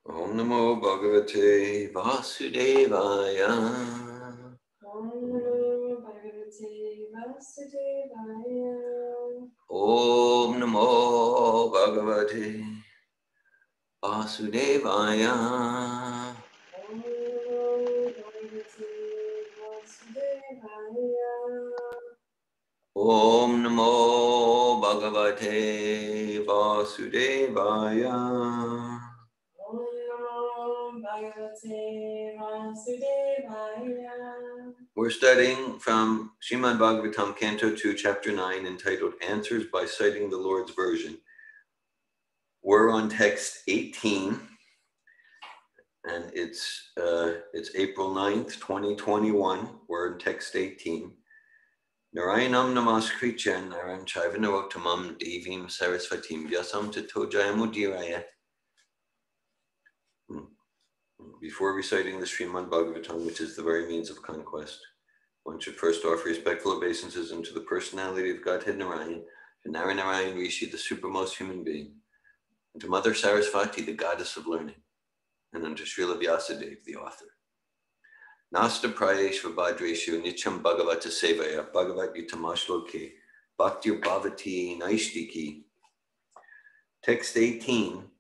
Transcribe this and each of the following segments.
Om Namo Bhagavate Vasudevaya. Om Namo Bhagavate Vasudevaya. Om Namo Bhagavate Vasudevaya. Om Namo Bhagavate Vasudevaya. Om Namo Bhagavate Vasudevaya. We're studying from Srimad Bhagavatam, Canto 2, Chapter 9, entitled Answers by Citing the Lord's Version. We're on text 18, and it's April 9th, 2021. We're in text 18. Narayanam namaskritya naram chaivanarottamam devim sarasvatim vyasam tato jayamudiraya. Before reciting the Srimad Bhagavatam, which is the very means of conquest, one should first offer respectful obeisances unto the personality of Godhead Narayan, to Narayan Rishi, the supermost human being, and to Mother Sarasvati, the goddess of learning, and unto Srila Vyasadeva, the author. Nasta prayeshva bhadreshu nityam bhagavata sevaya bhagavat yutamashloke bhakti bhavati naishtiki. Text 18.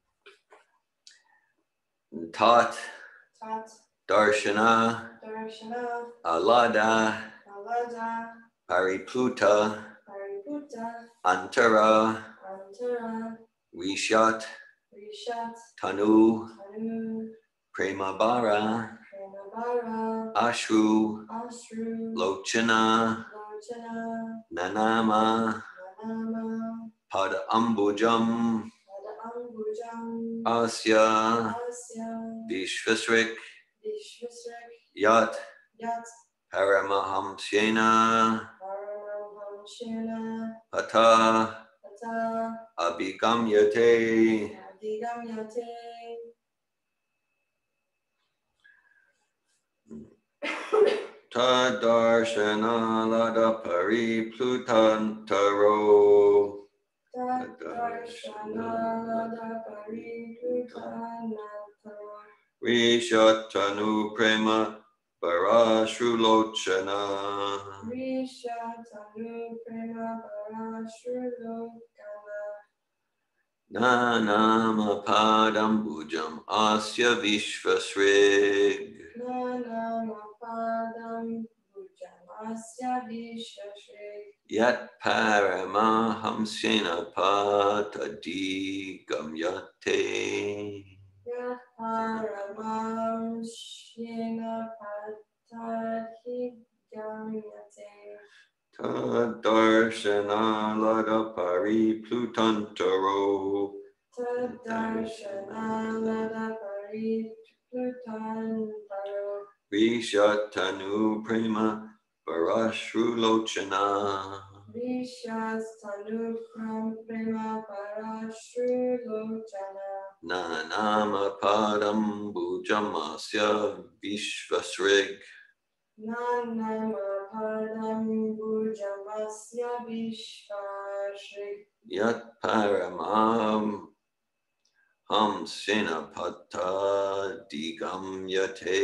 Tat Darshana Alada Paripluta Antara Rishat Tanu Premabara Ashru Lochana Nanama Pada Ambujam Asya Vishvasrik Yat Paramahamsyena Pata Abhigamyate. Tadarshana Lada Pariplutantaro Rishatanu Prema Parashrulochana Nanama Padam Bujam Asya Vishvasrig Yat Paramahamsena Patadi Gamyate. Tadarshana Lada Pariplutantaro Vishatanu Prema Parashrulochana Nanama Padam Bujamasya Vishvasrig Yat Paramam Hamsena Pata Digamyate.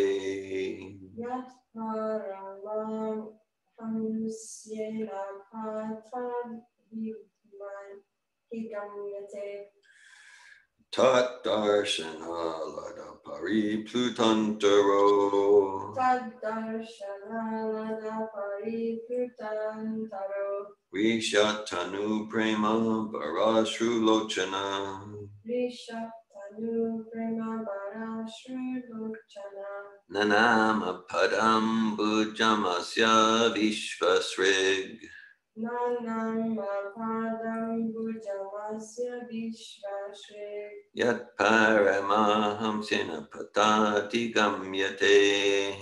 Tat Darshana Lada Pariplutantaro Vishatanu Prema Parashrulochana Nanama Padam Bujamasya Vishvasrig Yat Paramahamsena Patati Gamyate.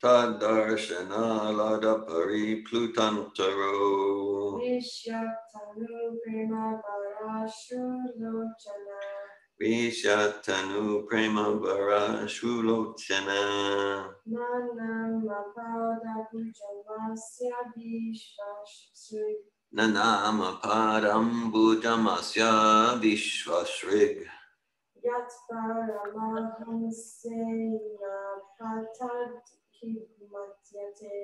Tadarshana Lada Pariplutantaro Vishatanu Prema Vara Shulochana Nanamapada Pujamasya Vishvasrig Nanama Padam Bujamasya Vishvasrig Yat Paramahamsena Patad Higmatyate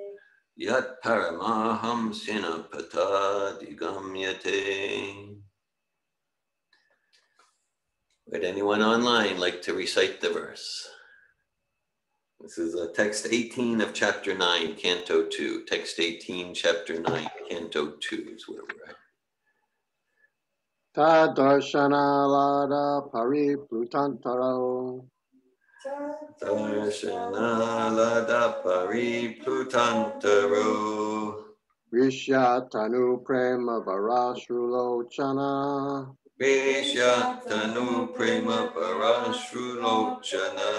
Yat Paramaham Sinapata Digamyate. Would anyone online like to recite the verse? This is text 18 of chapter 9, canto 2. Text 18, chapter 9, canto 2 is where we're at. Tadarshana lada pariplutantaro Darshana lada pariplutantaro Vishyatanu prema varashrulochana Vishyatanu prema parashrulochana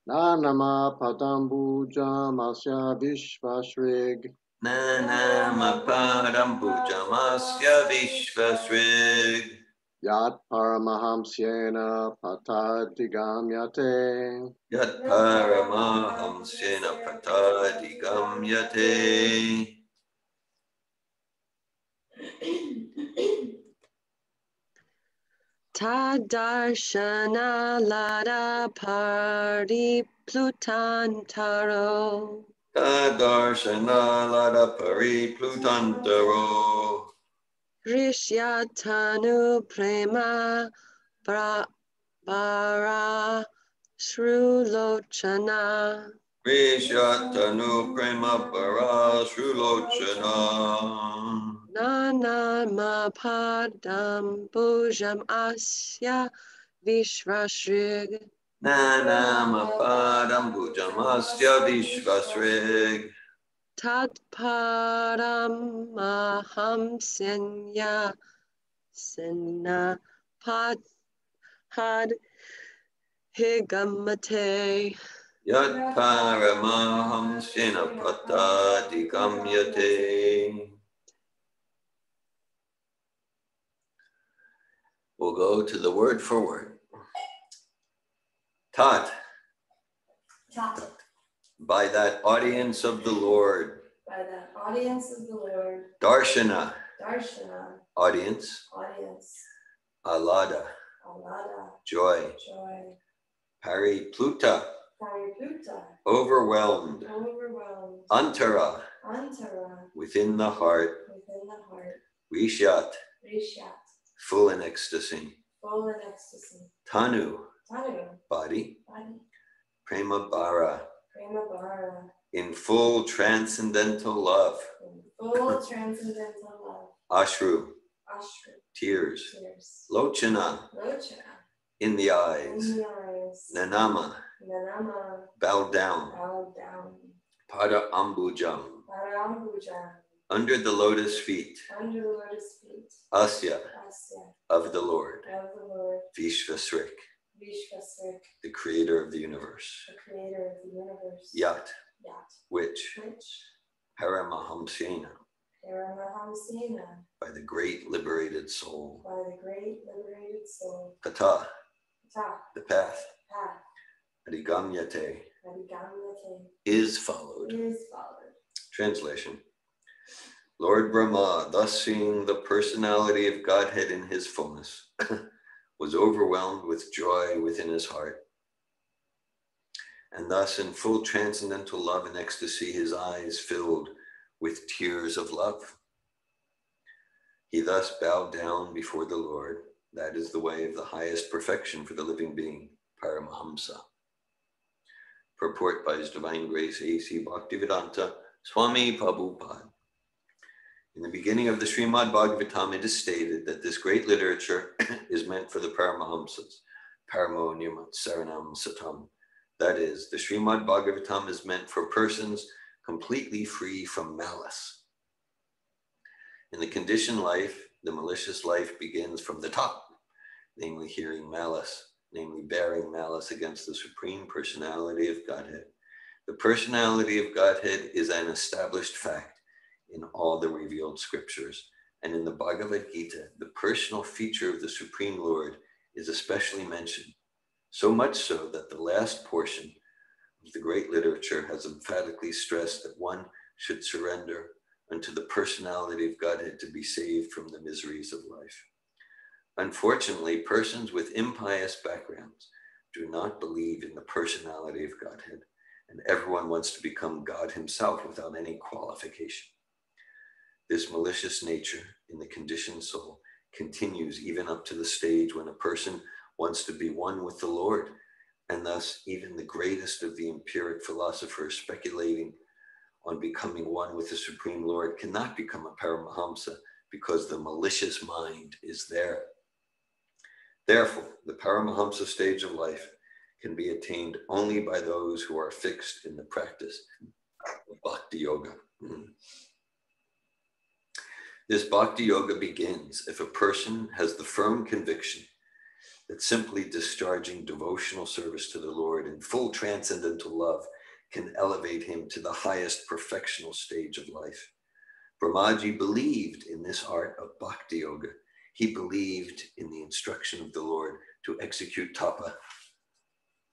Nanama padambuja masya vishvashrig Nanama parambujamasya vishvasrig Yat paramahamsyena patadigamyate Yat paramahamsena patadigamyate. Tadarshana lada pariplutantaro Tadarshana lada pariplutantaro Rishyatanu prema vara shrulochana Vishyatanu prema parashrulochana Nanamapadam bhujam asya vishvashrig Nanama parambujamasya vishvasrig Tat paramahamsenya sena had higamate Yat paramahamsena patadigamyate. We'll go to the word for word. Tat, Tat, by that audience of the Lord. by the audience of the Lord. Darshana, Darshana, audience. audience. Alada, Alada, joy. joy. Paripluta, Paripluta, overwhelmed. overwhelmed. Antara, Antara, within the heart. within the heart. Vishyat, Rishyat, full in ecstasy. full in ecstasy. Tanu, Tanu, body. body. Prema bara, Prema Bara, in full transcendental love. in full transcendental love. Ashru, Ashru, tears. tears. Lochana, Lochana, in the in eyes. the eyes. Nanama, Nanama, bowed down. bowed down. Pada ambujam, Parambuja, under the lotus feet. under the lotus feet. Asya, Asya, of the Lord. of the Lord. Vishvasrik, Vishvasrik, the creator of the universe. the creator of the universe. Yat, Yat, which which Paramahamsena, Paramahamsena, by the great liberated soul. by the great liberated soul. Kata, Ta, the path. path, Adigamyate, Adigamyate, is followed. is followed. Translation. Lord Brahma, thus seeing the personality of Godhead in his fullness, was overwhelmed with joy within his heart. And thus in full transcendental love and ecstasy, his eyes filled with tears of love. He thus bowed down before the Lord. That is the way of the highest perfection for the living being, Paramahamsa. Purport by His Divine Grace A.C. Bhaktivedanta Swami Prabhupada. In the beginning of the Srimad Bhagavatam, it is stated that this great literature is meant for the Paramahamsas, Paramo Nirmat Saranam Satam. That is, the Srimad Bhagavatam is meant for persons completely free from malice. In the conditioned life, the malicious life begins from the top, namely hearing malice, namely bearing malice against the Supreme Personality of Godhead. The Personality of Godhead is an established fact in all the revealed scriptures. And in the Bhagavad Gita, the personal feature of the Supreme Lord is especially mentioned, so much so that the last portion of the great literature has emphatically stressed that one should surrender unto the personality of Godhead to be saved from the miseries of life. Unfortunately, persons with impious backgrounds do not believe in the personality of Godhead, and everyone wants to become God himself without any qualification. This malicious nature in the conditioned soul continues even up to the stage when a person wants to be one with the Lord, and thus even the greatest of the empiric philosophers speculating on becoming one with the Supreme Lord cannot become a Paramahamsa because the malicious mind is there. Therefore, the Paramahamsa stage of life can be attained only by those who are fixed in the practice of Bhakti Yoga. This Bhakti Yoga begins if a person has the firm conviction that simply discharging devotional service to the Lord in full transcendental love can elevate him to the highest perfectional stage of life. Brahmaji believed in this art of Bhakti Yoga. He believed in the instruction of the Lord to execute tapa,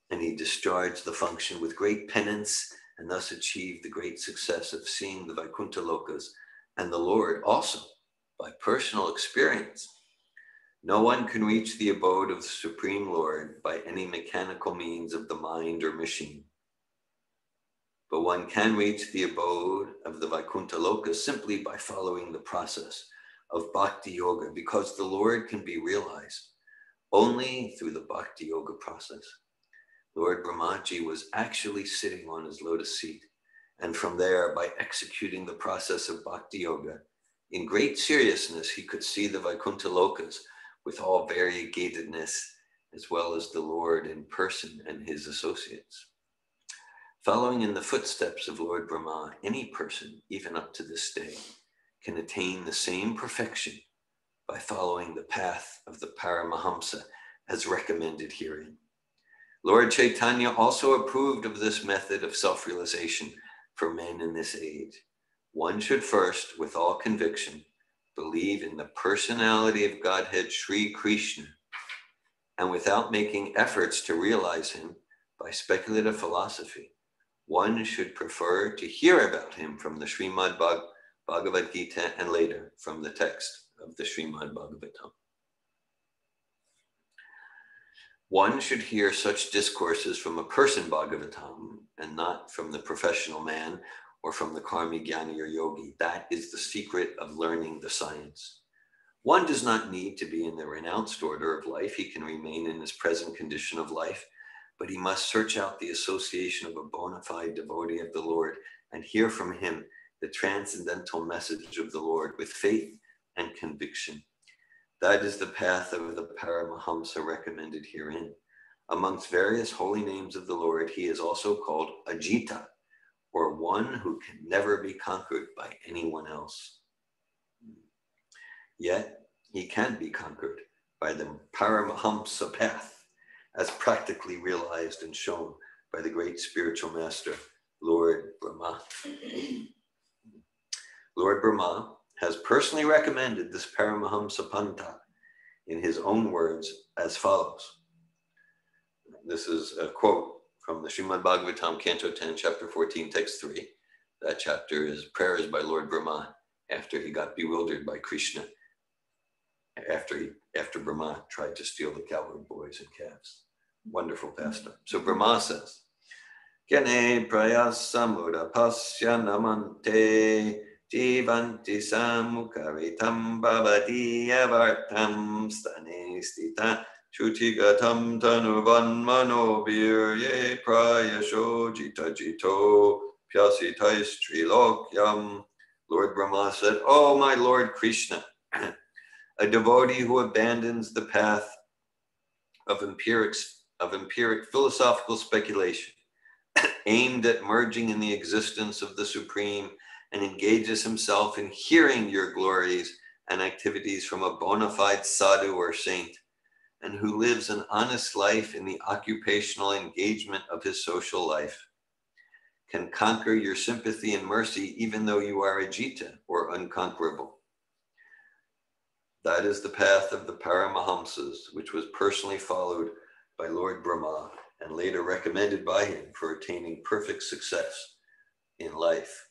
and he discharged the function with great penance and thus achieved the great success of seeing the Vaikuntha Lokas and the Lord also by personal experience. No one can reach the abode of the Supreme Lord by any mechanical means of the mind or machine. But one can reach the abode of the Vaikuntha Loka simply by following the process of Bhakti Yoga, because the Lord can be realized only through the Bhakti Yoga process. Lord Brahmaji was actually sitting on his lotus seat, and from there, by executing the process of Bhakti Yoga, in great seriousness, he could see the Vaikuntha Lokas with all variegatedness, as well as the Lord in person and his associates. Following in the footsteps of Lord Brahma, any person, even up to this day, can attain the same perfection by following the path of the Paramahamsa as recommended herein. Lord Caitanya also approved of this method of self-realization for men in this age. One should first, with all conviction, believe in the personality of Godhead Sri Krishna, and without making efforts to realize him by speculative philosophy, one should prefer to hear about him from the Srimad Bhagavad Gita and later from the text of the Srimad Bhagavatam. One should hear such discourses from a person Bhagavatam and not from the professional man or from the karmi jnani or yogi. That is the secret of learning the science. One does not need to be in the renounced order of life. He can remain in his present condition of life, but he must search out the association of a bona fide devotee of the Lord and hear from him the transcendental message of the Lord with faith and conviction. That is the path of the Paramahamsa recommended herein. Amongst various holy names of the Lord, he is also called Ajita, or one who can never be conquered by anyone else. Yet, he can be conquered by the Paramahamsa path, as practically realized and shown by the great spiritual master, Lord Brahma. Lord Brahma has personally recommended this Paramahamsa Pantha in his own words as follows. This is a quote from the Srimad Bhagavatam, Canto 10, Chapter 14, Text 3. That chapter is prayers by Lord Brahma after he got bewildered by Krishna, after Brahma tried to steal the cowherd boys and calves. Wonderful pastime. So Brahma says, Kene prayasamura pasya namante jivanti samukaritam bhavati avartam stane stita chutigatam tanuvanmano virye prayasho jita jito pyasitais trilokyam. Lord Brahma said, "Oh, my Lord Krishna, a devotee who abandons the path of empiric philosophical speculation aimed at merging in the existence of the Supreme and engages himself in hearing your glories and activities from a bona fide sadhu or saint, and who lives an honest life in the occupational engagement of his social life, can conquer your sympathy and mercy even though you are Ajita or unconquerable. That is the path of the Paramahamsas, which was personally followed by Lord Brahma and later recommended by him for attaining perfect success in life.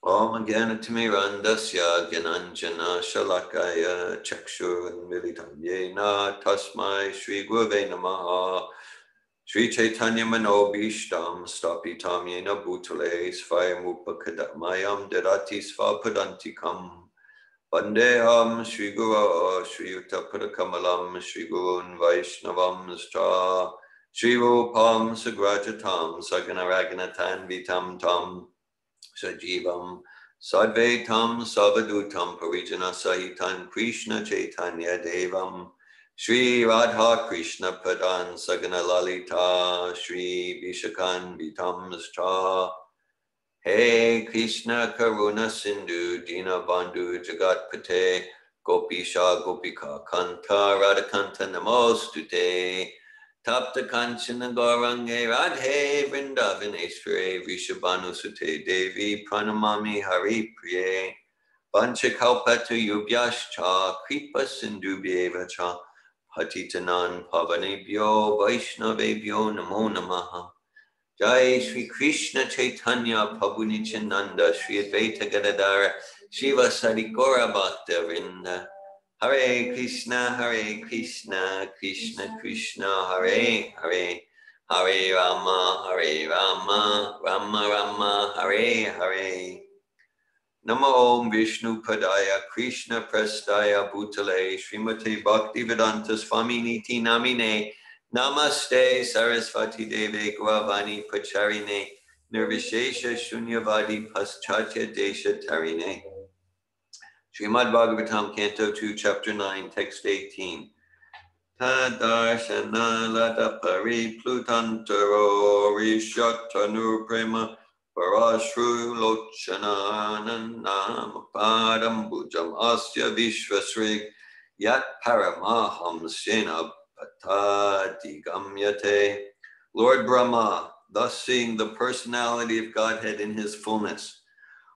Om Gyanatimirandasya Gyananjana Shalakaya Chakshurunmilitam Yena Tasmai Shri Gurave Namaha Shri Caitanya Manobishtam Stapitam Yena Bhutale Svayamupakadamayam Derati Svapadantikam Vandeham Shri Guru Shri Uttapakamalam Shri Gurun Vaishnavam Stra Shri Rupam Sagrajatam Saganaraganatam Vitam Tam Sajivam Sadvaitam Savadutam Parijana Sahitam Krishna Chaitanya Devam Shri Radha Krishna Padan Sagana Lalita Shri Vishakan Vitam Stra Hey Krishna Karuna Sindhu Dina Bandhu Jagat Pate Gopisha Gopika Kanta Radhakanta Namostute Tapta Kanchana Gaurange Radhe Vrindavaneshware Vishabhanu Sute Devi Pranamami Hari Priye Panchakalpatu Yubhyascha Kripa Sindhubhyeva Cha Patitanan Pavanebhyo Vaishnavebhyo Namo Namaha Jai Shri Krishna Chaitanya Prabhu Nityananda Shri Advaita Gadadara Shiva Sarikora Bhakta Vrinda Hare Krishna, Krishna Krishna, Hare Hare, Hare Rama, Rama Rama, Hare Hare. Namo Om Vishnu Padaya, Krishna Prestaya Bhutale, Srimate Bhaktivedanta Swaminiti Namine, Namaste Sarasvati Deve Gravani Pacharine, Nirvishesha Shunyavadi Paschatya Desha Tarine. Srimad Bhagavatam, Canto 2, Chapter 9, Text 18. Tadarshana lata pariplutantaro rishatanu prema parashru lochana nanam padam bhujam asya vishvasrig yat paramaham sena patati gamyate. Lord Brahma, thus seeing the personality of Godhead in his fullness,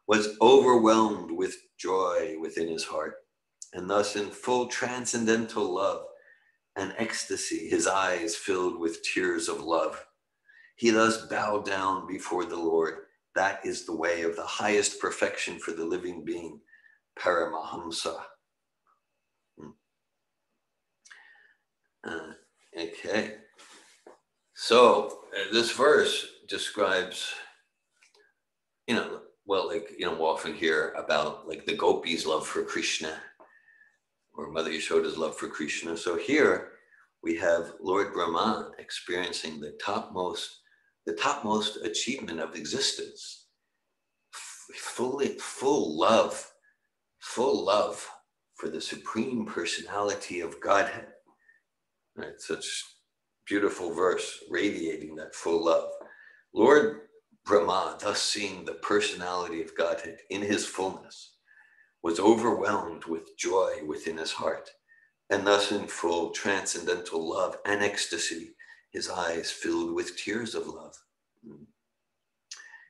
was overwhelmed with joy within his heart, and thus in full transcendental love and ecstasy, his eyes filled with tears of love. He thus bowed down before the Lord. That is the way of the highest perfection for the living being, Paramahamsa. Okay. So this verse describes, we often hear about like the gopis' love for Krishna, or Mother Yashoda's love for Krishna. So here we have Lord Brahma experiencing the topmost achievement of existence, full love for the Supreme Personality of Godhead. Right, such beautiful verse radiating that full love. Lord Brahma, thus seeing the personality of Godhead in his fullness, was overwhelmed with joy within his heart, and thus in full transcendental love and ecstasy, his eyes filled with tears of love.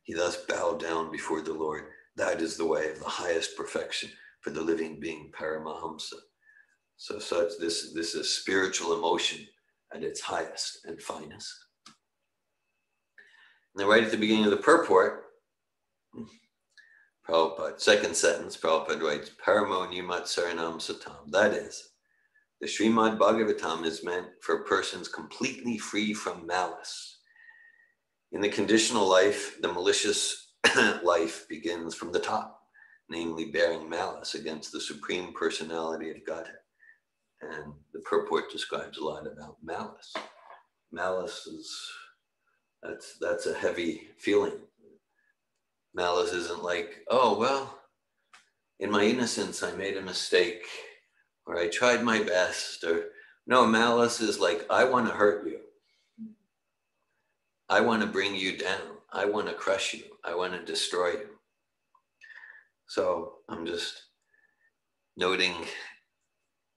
He thus bowed down before the Lord. That is the way of the highest perfection for the living being, Paramahamsa. So this is spiritual emotion at its highest and finest. And then right at the beginning of the purport, Prabhupada, second sentence, Prabhupada writes, Paramo Nimat Saranam Satam. That is, the Srimad Bhagavatam is meant for persons completely free from malice. In the conditional life, the malicious life begins from the top, namely bearing malice against the Supreme Personality of Godhead. And the purport describes a lot about malice. Malice that's a heavy feeling. Malice isn't like, oh, well, in my innocence, I made a mistake, or I tried my best, or no, malice is like, I want to hurt you. I want to bring you down. I want to crush you. I want to destroy you. So I'm just noting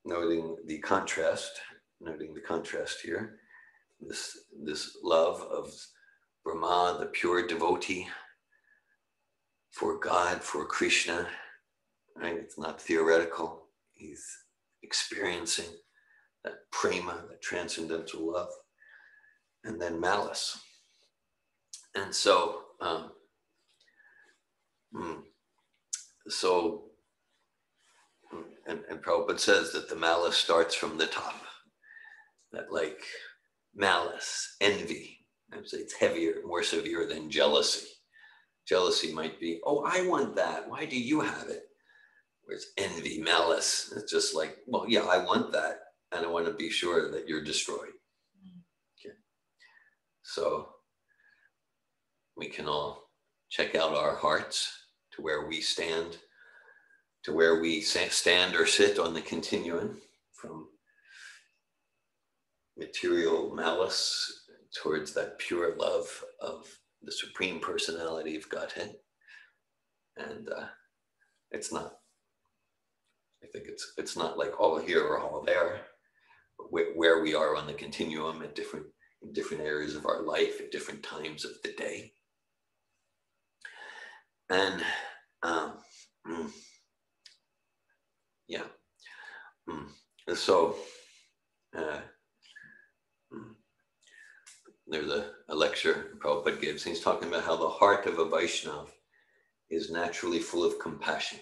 the contrast here. This love of Brahma, the pure devotee, for God, for Krishna, right? It's not theoretical. He's experiencing that prema, that transcendental love, and then malice. And so, and Prabhupada says that the malice starts from the top, that like malice, envy, I would say it's heavier, more severe than jealousy. Jealousy might be, oh, I want that. Why do you have it? Whereas envy, malice, it's just like, well, yeah, I want that. And I want to be sure that you're destroyed. Okay. So we can all check out our hearts to where we stand, stand or sit on the continuum from material malice towards that pure love of the Supreme Personality of Godhead. And it's not, I think it's not like all here or all there, but where we are on the continuum in different areas of our life at different times of the day. And yeah. So there's a lecture Prabhupada gives. He's talking about how the heart of a Vaishnava is naturally full of compassion.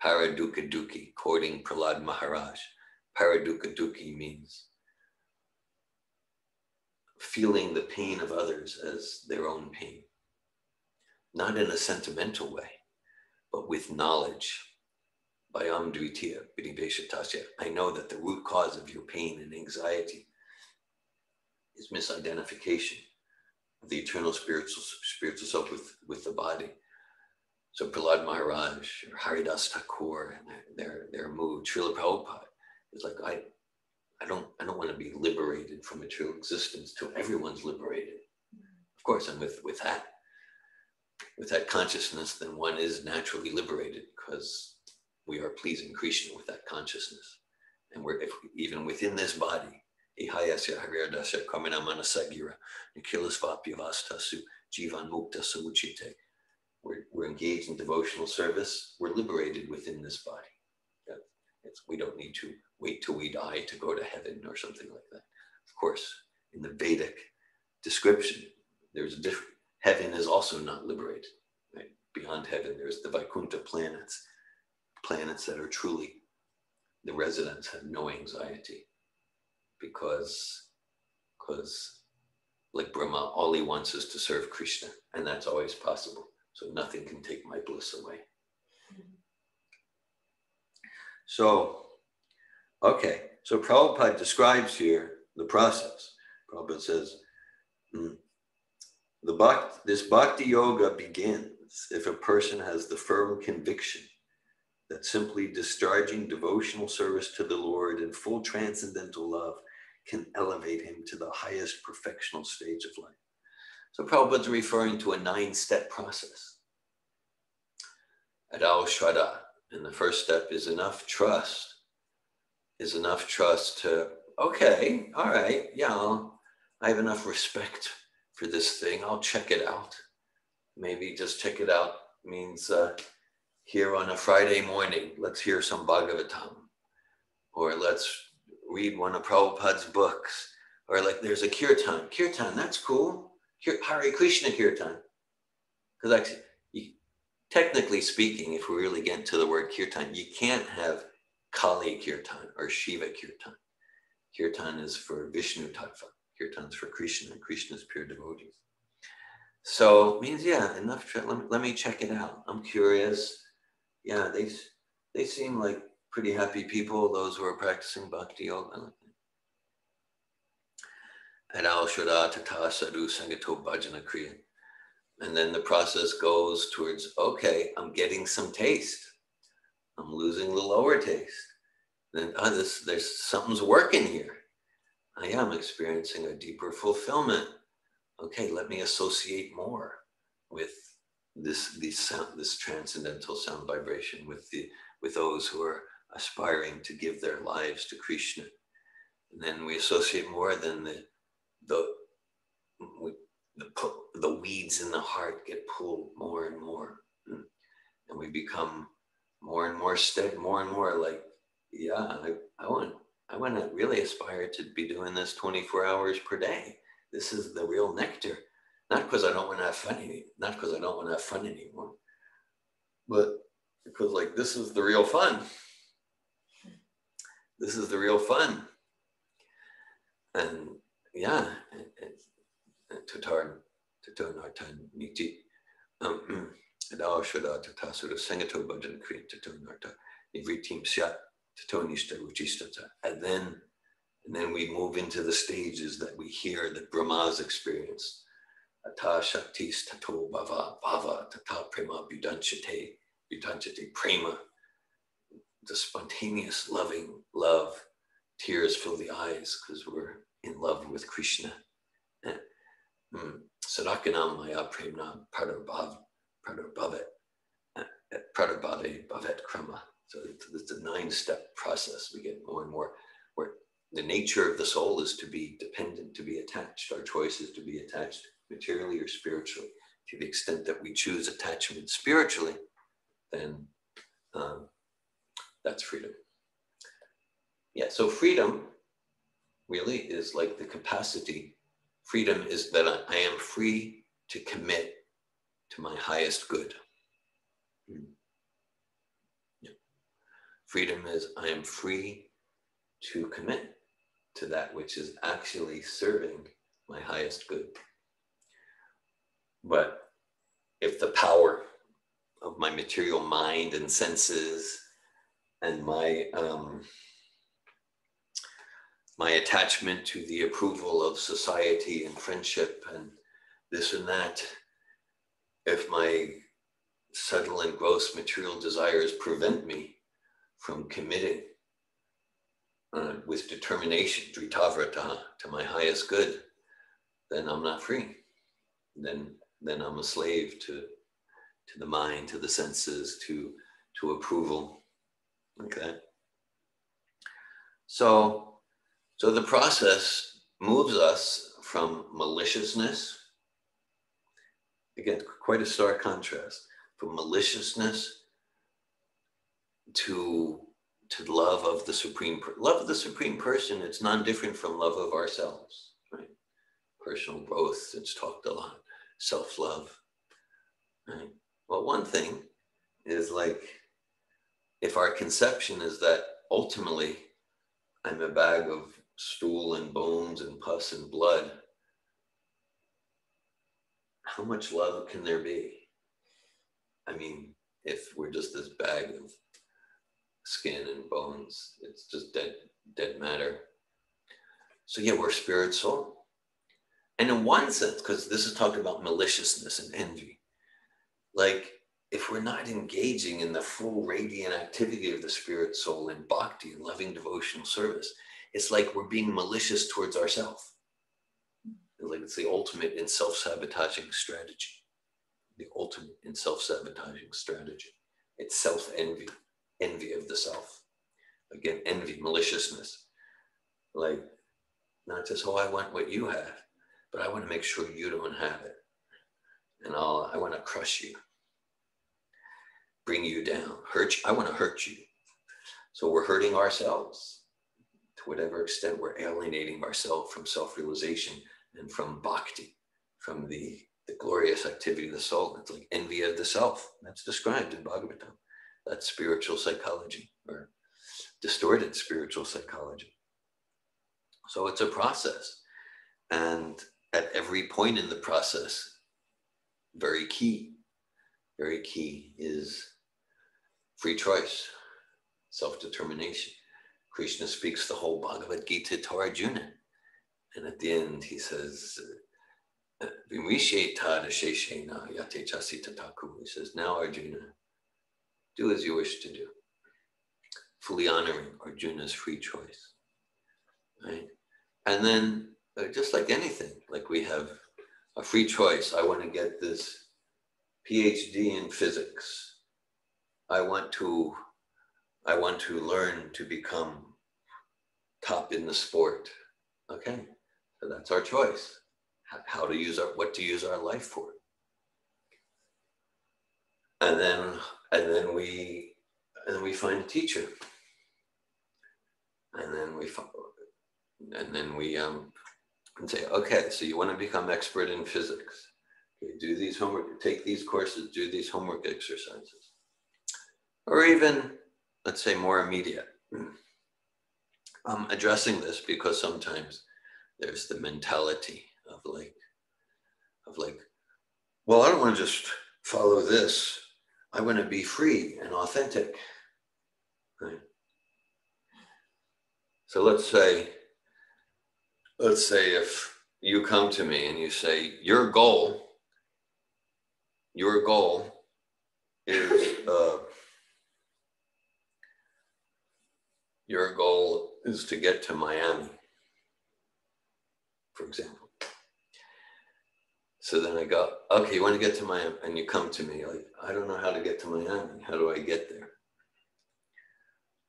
Paradukha Dukhi, quoting Prahlad Maharaj. Paradukha Dukhi means feeling the pain of others as their own pain. Not in a sentimental way, but with knowledge. Bayam Dvitiya, Vidiveshatasya. I know that the root cause of your pain and anxiety is misidentification of the eternal spiritual self with the body. So Prahlad Maharaj or Haridas Thakur and their mood, Srila Prabhupada is like, I don't want to be liberated from material existence till everyone's liberated. Of course, and with that consciousness, then one is naturally liberated because we are pleasing Krishna with that consciousness. And even within this body, ihayasya haryadasya kamana manasagira nikilasvapyavastasu jivan mukta samuchite. We're engaged in devotional service. We're liberated within this body. We don't need to wait till we die to go to heaven or something like that. Of course, in the Vedic description, there's a different. Heaven is also not liberated. Right? Beyond heaven, there's the Vaikuntha planets that are truly, the residents have no anxiety because like Brahma, all he wants is to serve Krishna, and that's always possible. So nothing can take my bliss away. So, okay, so Prabhupada describes here the process. Prabhupada says, this Bhakti Yoga begins if a person has the firm conviction that simply discharging devotional service to the Lord in full transcendental love can elevate him to the highest perfectional stage of life. So Prabhupada's referring to a 9-step process. Adao Shraddha, and the first step is enough trust to, okay, all right, yeah, I have enough respect for this thing, I'll check it out. Maybe just check it out means here on a Friday morning, let's hear some Bhagavatam, or let's read one of Prabhupada's books, or like there's a kirtan, that's cool, Hare Krishna kirtan. Because actually, technically speaking, if we really get into the word kirtan, you can't have Kali kirtan or Shiva kirtan. Kirtan is for Vishnu Tattva. Kirtan's for Krishna, and Krishna's pure devotees. So it means, yeah, enough. Let me check it out. I'm curious. Yeah, they seem like pretty happy people, those who are practicing Bhakti Yoga. Adao Shraddha Tata Sadhu Sangato Bhajana Kriya. And then the process goes towards, okay, I'm getting some taste. I'm losing the lower taste. Then there's something's working here. I am experiencing a deeper fulfillment. Okay, let me associate more with this transcendental sound vibration, with those who are aspiring to give their lives to Krishna. And then we associate more, than the weeds in the heart get pulled more and more. And we become more and more steady, more and more like, yeah, I want to really aspire to be doing this 24 hours per day. This is the real nectar. Not because I don't want to have fun anymore, but because like this is the real fun. This is the real fun. And yeah, Tatar Nartan Niti. Adao Shada Tata sort of Sangato Bhajan Kriya Tato Narta Nivritim Syat Tato Nishta Ruchistata. And then we move into the stages that we hear that Brahma's experienced. Ata Shaktis Tato Bhava Tata Prema Budanchate Prema. The spontaneous loving love, tears fill the eyes because we're in love with Krishna. Sadakanam Maya Premna Pradarbhavet Bhavet Krama. So it's a 9-step process. We get more and more where the nature of the soul is to be dependent, to be attached. Our choice is to be attached materially or spiritually. To the extent that we choose attachment spiritually, then that's freedom. Yeah, so freedom really is like the capacity. Freedom is that I am free to commit to my highest good. Yeah. Freedom is I am free to commit to that which is actually serving my highest good. But if the power of my material mind and senses and my attachment to the approval of society and friendship and this and that, if my subtle and gross material desires prevent me from committing with determination, dritavrata, to my highest good, then I'm not free. Then I'm a slave to the mind, to the senses, to approval, like that. So the process moves us from maliciousness, again, quite a stark contrast, from maliciousness to love of the Supreme Person. It's non-different from love of ourselves, right? Personal growth, it's talked a lot, self-love, right? Well, one thing is like, if our conception is that ultimately I'm a bag of stool and bones and pus and blood, how much love can there be? I mean, if we're just this bag of skin and bones, it's just dead matter. So yeah, we're spirit soul. And in one sense, because this is talking about maliciousness and envy, like if we're not engaging in the full radiant activity of the spirit soul in bhakti and loving devotional service, it's like we're being malicious towards ourselves. Like it's the ultimate in self-sabotaging strategy. The ultimate in self-sabotaging strategy. It's self-envy, envy of the self. Again, envy, maliciousness. Like, not just, oh, I want what you have, but I want to make sure you don't have it. And I want to crush you, bring you down, hurt you. I want to hurt you. So we're hurting ourselves. To whatever extent we're alienating ourselves from self-realization and from bhakti, from the glorious activity of the soul. It's like envy of the self. That's described in Bhagavatam. That's spiritual psychology, or distorted spiritual psychology. So it's a process. And at every point in the process, very key is free choice, self-determination. Krishna speaks the whole Bhagavad Gita to Arjuna. And at the end, he says, he says, now Arjuna, do as you wish to do. Fully honoring Arjuna's free choice, right? And then just like anything, like we have a free choice. I want to get this PhD in physics. I want to learn to become top in the sport. Okay, so that's our choice. What to use our life for. And then we find a teacher. And then we can say, okay, so you want to become expert in physics. Okay, do these homework, take these courses, do these homework exercises. Or even, let's say, more immediate. I'm addressing this because sometimes there's the mentality of like, well, I don't want to just follow this. I want to be free and authentic. Right? So let's say if you come to me and you say, your goal is to get to Miami, for example. So then I go, okay, you want to get to Miami? And you come to me like, I don't know how to get to Miami. How do I get there?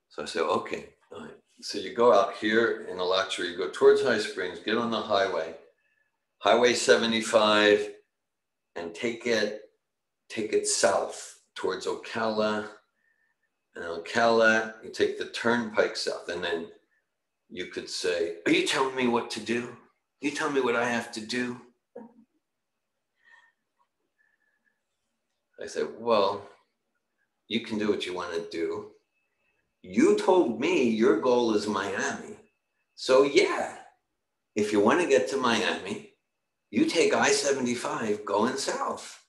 So I say, okay, all right. So you go out here in Alachua, you go towards High Springs, get on the Highway 75, and take it south towards Ocala. And Ocala, you take the turnpike south, and then you could say, are you telling me what to do? You tell me what I have to do? I said, well, you can do what you want to do. You told me your goal is Miami. So yeah, if you want to get to Miami, you take I-75 going south.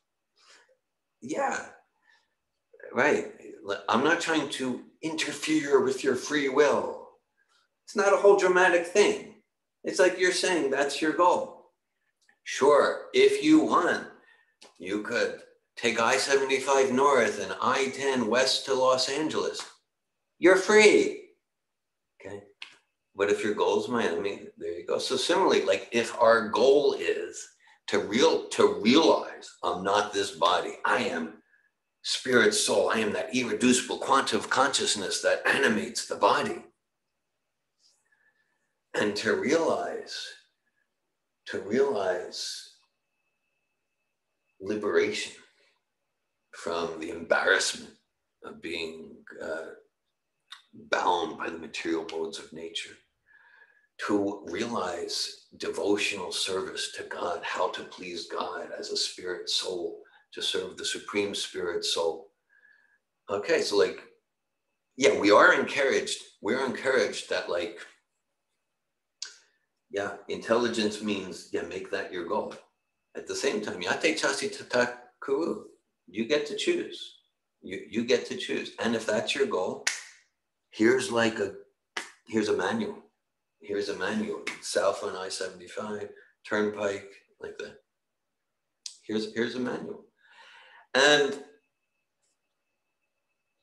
Yeah, right. I'm not trying to interfere with your free will. It's not a whole dramatic thing. It's like you're saying that's your goal. Sure, if you want, you could take I-75 north and I-10 west to Los Angeles. You're free. Okay. But if your goal is Miami, there you go. So similarly, like if our goal is to realize I'm not this body, I am spirit, soul, I am that irreducible quantum of consciousness that animates the body. And to realize liberation from the embarrassment of being bound by the material modes of nature, to realize devotional service to God, how to please God as a spirit soul, to serve the supreme spirit soul. Okay, so like, yeah, we are encouraged that like, yeah, intelligence means, yeah, make that your goal. At the same time, yate chasi tata kuru, you get to choose. You get to choose. And if that's your goal, here's a manual. Here's a manual. South on I-75, turnpike, like that. Here's a manual. And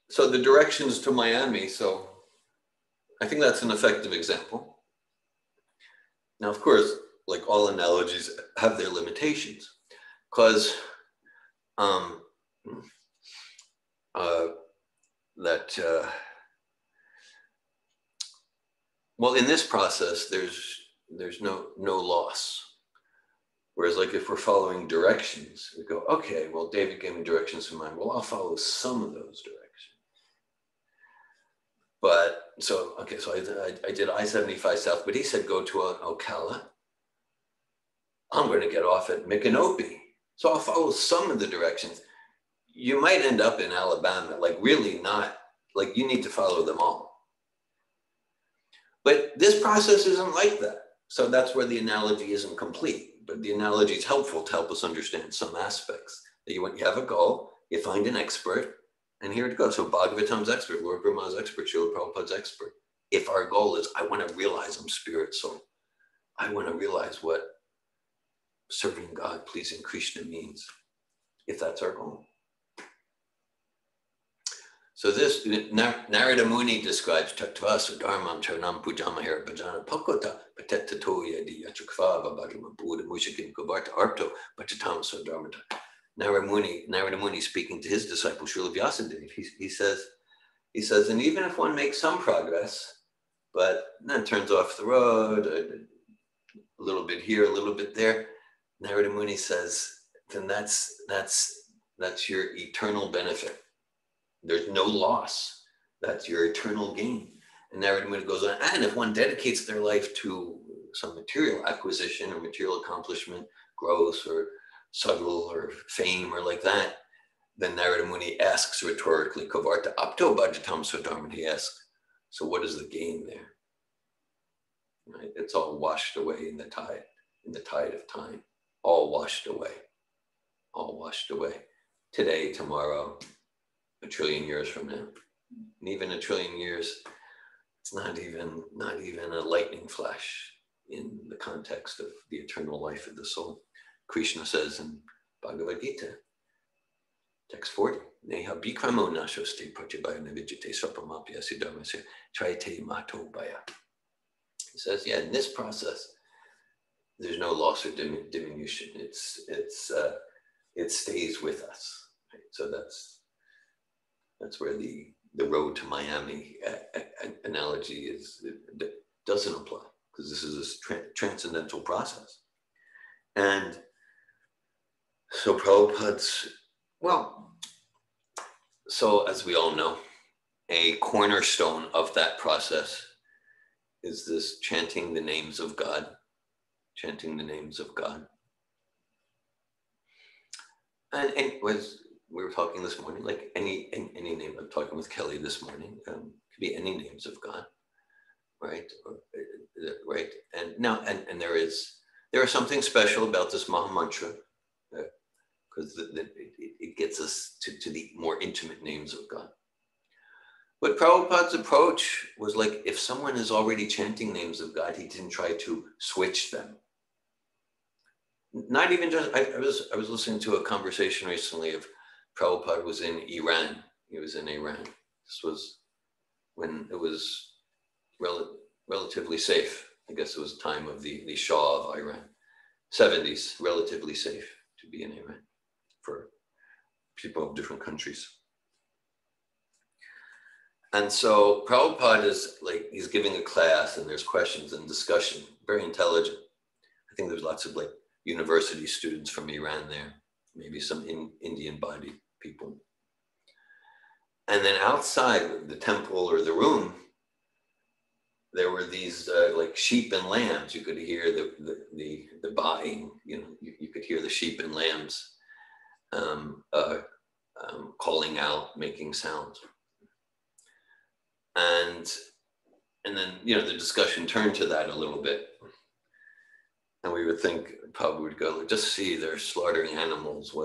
so the directions to Miami, so I think that's an effective example. Now, of course, like all analogies have their limitations, because well, in this process, there's no loss. Whereas like if we're following directions, we go, okay, well, David gave me directions in mind. Well, I'll follow some of those directions. But so, okay, so I did I-75 south, but he said, go to Ocala. I'm going to get off at Micanopy. So I'll follow some of the directions. You might end up in Alabama, like really not, like you need to follow them all. But this process isn't like that. So that's where the analogy isn't complete, but the analogy is helpful to help us understand some aspects. That you have a goal, you find an expert, and here it goes. So Bhagavatam's expert, Lord Brahma's expert, Srila Prabhupada's expert. If our goal is, I want to realize I'm spirit soul. I want to realize what serving God, pleasing Krishna means, if that's our goal. So this, Narada Muni describes Tattva Sudharmam Charanam Pujamahara Bhajana Pakota Patetato Yadi Yachukvava Bhajama Buddha Mushikin Kubarta Arto Pachatam Sudharmata. Narada Muni speaking to his disciple Srila Vyasadeva, he says, and even if one makes some progress, but then turns off the road, a little bit here, a little bit there, Narada Muni says, then that's That's your eternal benefit. There's no loss. That's your eternal gain. And Narada goes on, and if one dedicates their life to some material acquisition or material accomplishment, growth or subtle or fame or like that, then Narada Muni asks rhetorically, Kavarta apto bhajatam swadharma, he asks, so what is the gain there? Right? It's all washed away in the tide of time, all washed away, today, tomorrow, a trillion years from now. And even a trillion years, it's not even a lightning flash in the context of the eternal life of the soul. Krishna says in Bhagavad Gita, text 40, Neha bikramo nashoste pratyabhayana vijite swapamapya siddharmasya traite mato bhaya. He says, yeah, in this process, there's no loss or diminution. It stays with us. Right? So that's where the road to Miami analogy doesn't apply, because this is a transcendental process. And so Prabhupada's, so as we all know, a cornerstone of that process is this chanting the names of God, And it was, we were talking this morning, like any name. I'm talking with Kelly this morning. Could be any names of God, right? Right. And now, and there is something special about this Maha Mantra, because it gets us to the more intimate names of God. But Prabhupada's approach was like, if someone is already chanting names of God, he didn't try to switch them. Not even just, I was listening to a conversation recently of Prabhupada was in Iran. He was in Iran. This was when it was relatively safe. I guess it was time of the Shah of Iran. 70s, relatively safe to be in Iran for people of different countries. And so Prabhupada is like, he's giving a class and there's questions and discussion, very intelligent. I think there's lots of like university students from Iran there, maybe some Indian body people. And then outside the temple or the room, there were these like sheep and lambs. You could hear the baaing, you could hear the sheep and lambs calling out, making sounds. And then, the discussion turned to that a little bit. And we would think, Prabhupada would go, just see, they're slaughtering animals,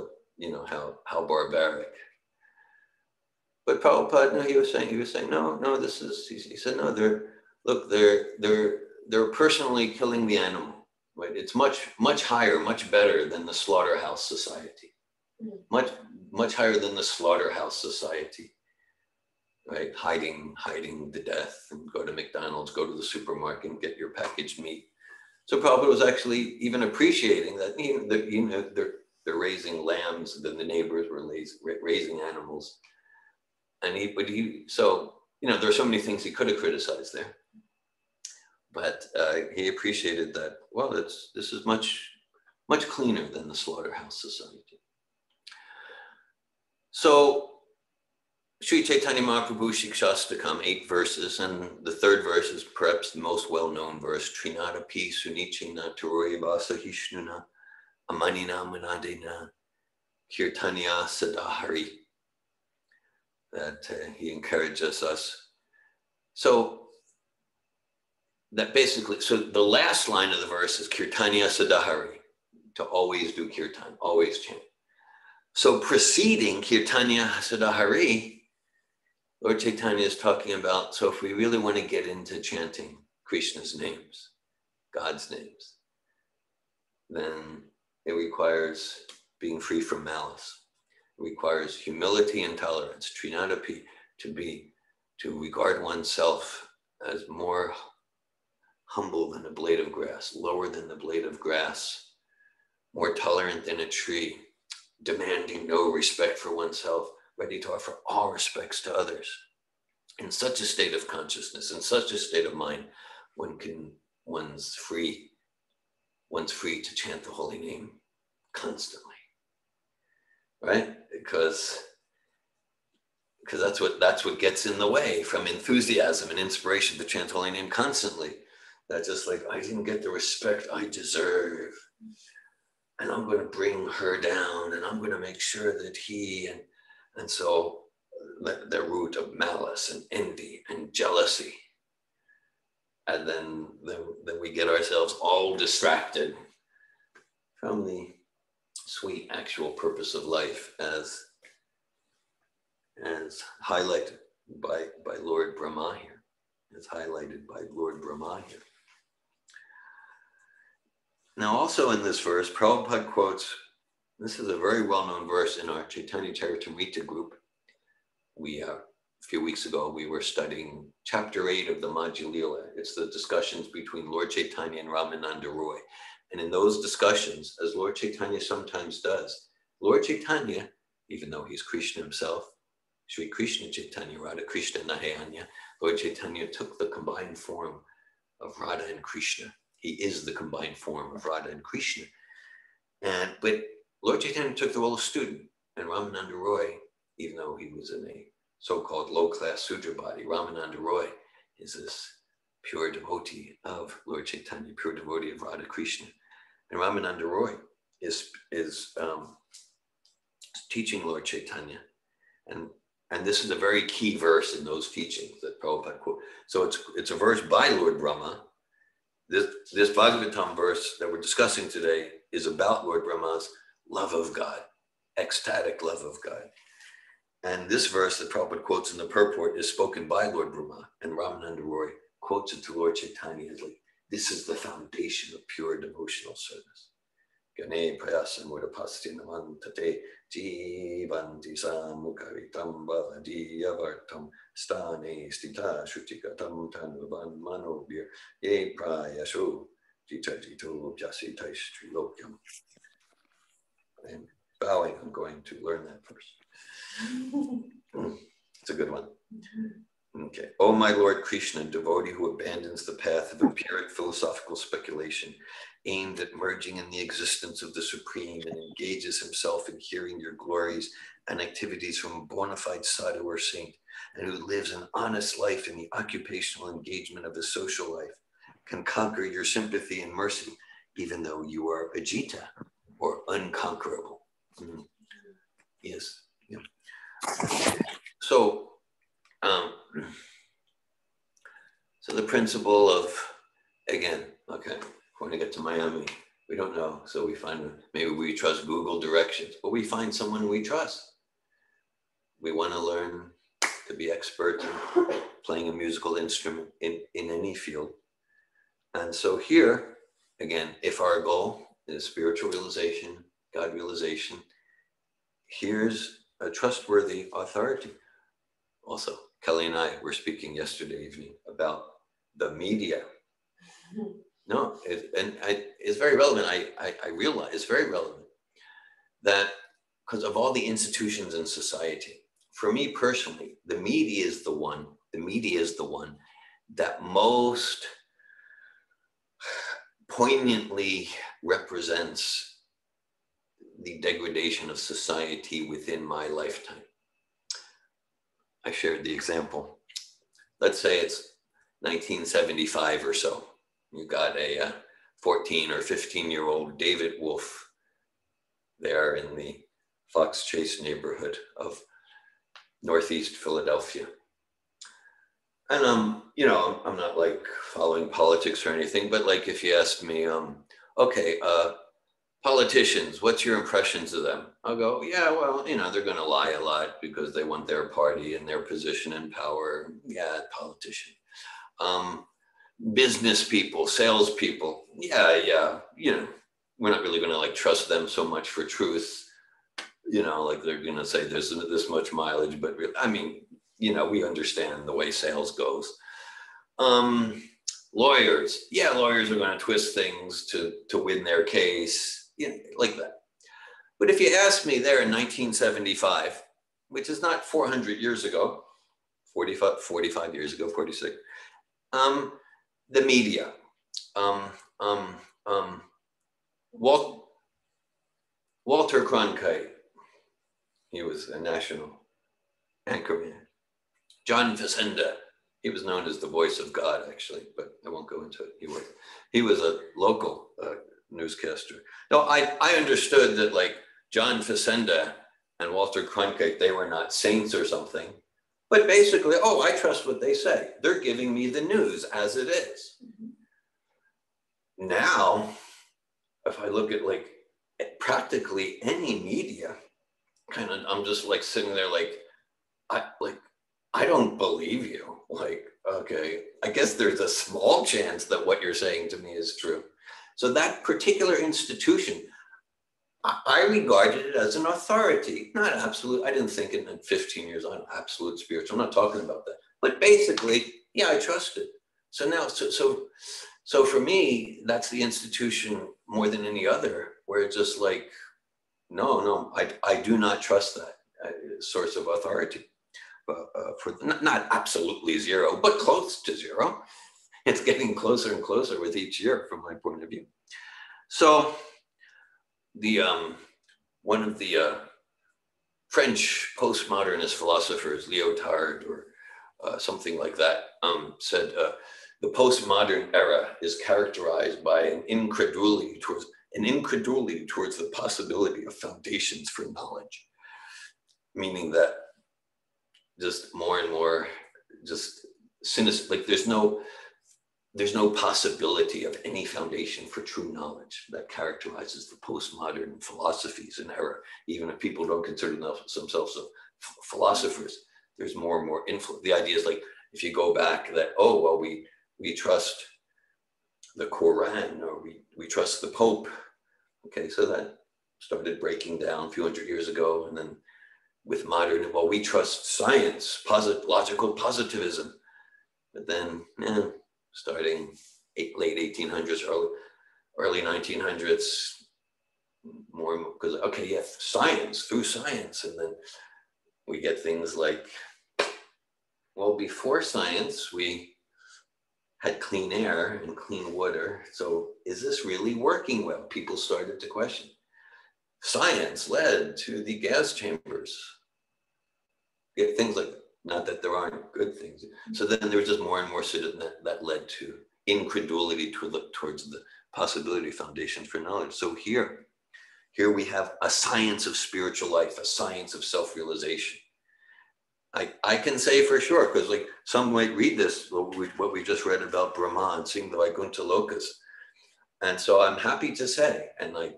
how barbaric. But Prabhupada, no, he was saying, no, this is, he said, no, they're personally killing the animal, right? It's much higher, much better than the slaughterhouse society. Much higher than the slaughterhouse society. Right, hiding the death, and go to McDonald's, go to the supermarket and get your packaged meat. So Prabhupada was actually even appreciating that, they're raising lambs, then the neighbors were raising animals. And so there are so many things he could have criticized there. But he appreciated that, this is much cleaner than the slaughterhouse society. So Sri Caitanya Mahaprabhu Shikshastakam, 8 verses, and the third verse is perhaps the most well-known verse, Trinada pi sunichina taroyabasa hishnuna amanina manadena kirtanya sadahari, that he encourages us. So that basically, so the last line of the verse is Kirtanya sadahari, to always do kirtan, always chant. So preceding Kirtanya sadahari, Lord Chaitanya is talking about, so if we really want to get into chanting Krishna's names, God's names, then it requires being free from malice. It requires humility and tolerance, trinadapi, to regard oneself as more humble than a blade of grass, lower than the blade of grass, more tolerant than a tree, demanding no respect for oneself, ready to offer all respects to others. In such a state of consciousness, in such a state of mind, one's free to chant the holy name constantly. right? Because that's what gets in the way from enthusiasm and inspiration to chant holy name constantly. That's just like, I didn't get the respect I deserve, and I'm going to bring her down, and I'm going to make sure that and so the root of malice and envy and jealousy, and then we get ourselves all distracted from the sweet actual purpose of life as highlighted by Lord Brahma here. It's highlighted by Lord Brahma here. Now, also in this verse, Prabhupada quotes, this is a very well-known verse in our Caitanya Charitamrita group. A few weeks ago, we were studying chapter 8 of the Madhya Lila. It's the discussions between Lord Caitanya and Ramananda Roy. And in those discussions, as Lord Caitanya sometimes does, Lord Caitanya, even though he's Krishna himself, Sri Krishna Chaitanya, Radha Krishna Nahayanya, Lord Caitanya took the combined form of Radha and Krishna. He is the combined form of Radha and Krishna. But Lord Chaitanya took the role of student, and Ramananda Roy, even though he was in a so-called low-class Sudra body, Ramananda Roy is this pure devotee of Lord Chaitanya, pure devotee of Radha Krishna. And Ramananda Roy is teaching Lord Chaitanya. And this is a very key verse in those teachings that Prabhupada quote. So it's a verse by Lord Brahma. This Bhagavatam verse that we're discussing today is about Lord Brahma's love of God, ecstatic love of God. And this verse that Prabhupada quotes in the purport is spoken by Lord Brahma, and Ramananda Roy quotes it to Lord Chaitanya as like, this is the foundation of pure devotional service. Gane prayasa mudapasti namantate jivanti samukaritam bhavadiya vartam stane stita shrutikatam tanuvan manobir ye prayasho jitajito jasitai strilokyam. And bowing, I'm going to learn that verse. It's a good one. Okay. Oh, my Lord Krishna, devotee who abandons the path of empiric philosophical speculation aimed at merging in the existence of the Supreme and engages himself in hearing your glories and activities from a bona fide sadhu or saint, and who lives an honest life in the occupational engagement of his social life, can conquer your sympathy and mercy, even though you are ajita or unconquerable. Yes. Yeah. So the principle of, again, okay, when we get to Miami, we don't know. So we find, maybe we trust Google directions, but we find someone we trust. We want to learn to be expert in playing a musical instrument in any field. And so here, again, if our goal is spiritual realization, God realization, here's a trustworthy authority. Also, Kelly and I were speaking yesterday evening about the media. No, it's very relevant. I realize it's very relevant that because of all the institutions in society, for me personally, the media is the one that most poignantly represents the degradation of society within my lifetime. I shared the example. Let's say it's 1975 or so. You got a 14 or 15-year-old David Wolf there in the Fox Chase neighborhood of Northeast Philadelphia. And I'm not like following politics or anything, but like if you ask me, okay, politicians, what's your impressions of them? I'll go, yeah, well, they're going to lie a lot because they want their party and their position in power. Yeah, politician. Business people, salespeople. Yeah. We're not really going to like trust them so much for truth. Like they're going to say there's this much mileage, but we understand the way sales goes. Lawyers. Yeah, lawyers are going to twist things to win their case, like that. But if you ask me there in 1975, which is not 400 years ago, 45 years ago, 46, the media, Walter Cronkite, He was a national anchorman. John Facenda, he was known as the voice of God, actually, but I won't go into it. He was a local newscaster. No, I understood that like John Facenda and Walter Cronkite, they were not saints or something, but basically, oh, I trust what they say. They're giving me the news as it is. Now, if I look at like practically any media, kind of, I'm just like sitting there like, I don't believe you. Like, okay, I guess there's a small chance that what you're saying to me is true. So that particular institution, I regarded it as an authority, not absolute. I didn't think in 15 years I'm absolute spiritual. I'm not talking about that. But basically, yeah, I trusted. So now, so for me, that's the institution more than any other, where it's just like, no, I do not trust that source of authority. For not absolutely zero, but close to zero. It's getting closer and closer with each year from my point of view. So the one of the French postmodernist philosophers, Lyotard or something like that, said the postmodern era is characterized by an incredulity towards the possibility of foundations for knowledge, meaning that just more and more just sinister, like there's no possibility of any foundation for true knowledge. That characterizes the postmodern philosophies in era. Even if people don't consider themselves philosophers, there's more and more influence. The idea is like, if you go back that, oh, well, we trust the Quran, or we trust the Pope. Okay, so that started breaking down a few hundred years ago. And then with modern, well, we trust science, logical positivism. But then, starting late 1800s, early 1900s, more because, okay, yeah, through science. And then we get things like, well, before science, we had clean air and clean water. So is this really working well? People started to question. Science led to the gas chambers. Things like that. Not that there aren't good things. So then there was just more and more that led to incredulity towards the possibility of foundations for knowledge. So here we have a science of spiritual life, a science of self-realization. I can say for sure, because like some might read this, what we just read about Brahma and seeing the Vaikuntha Lokas. And so I'm happy to say, and like,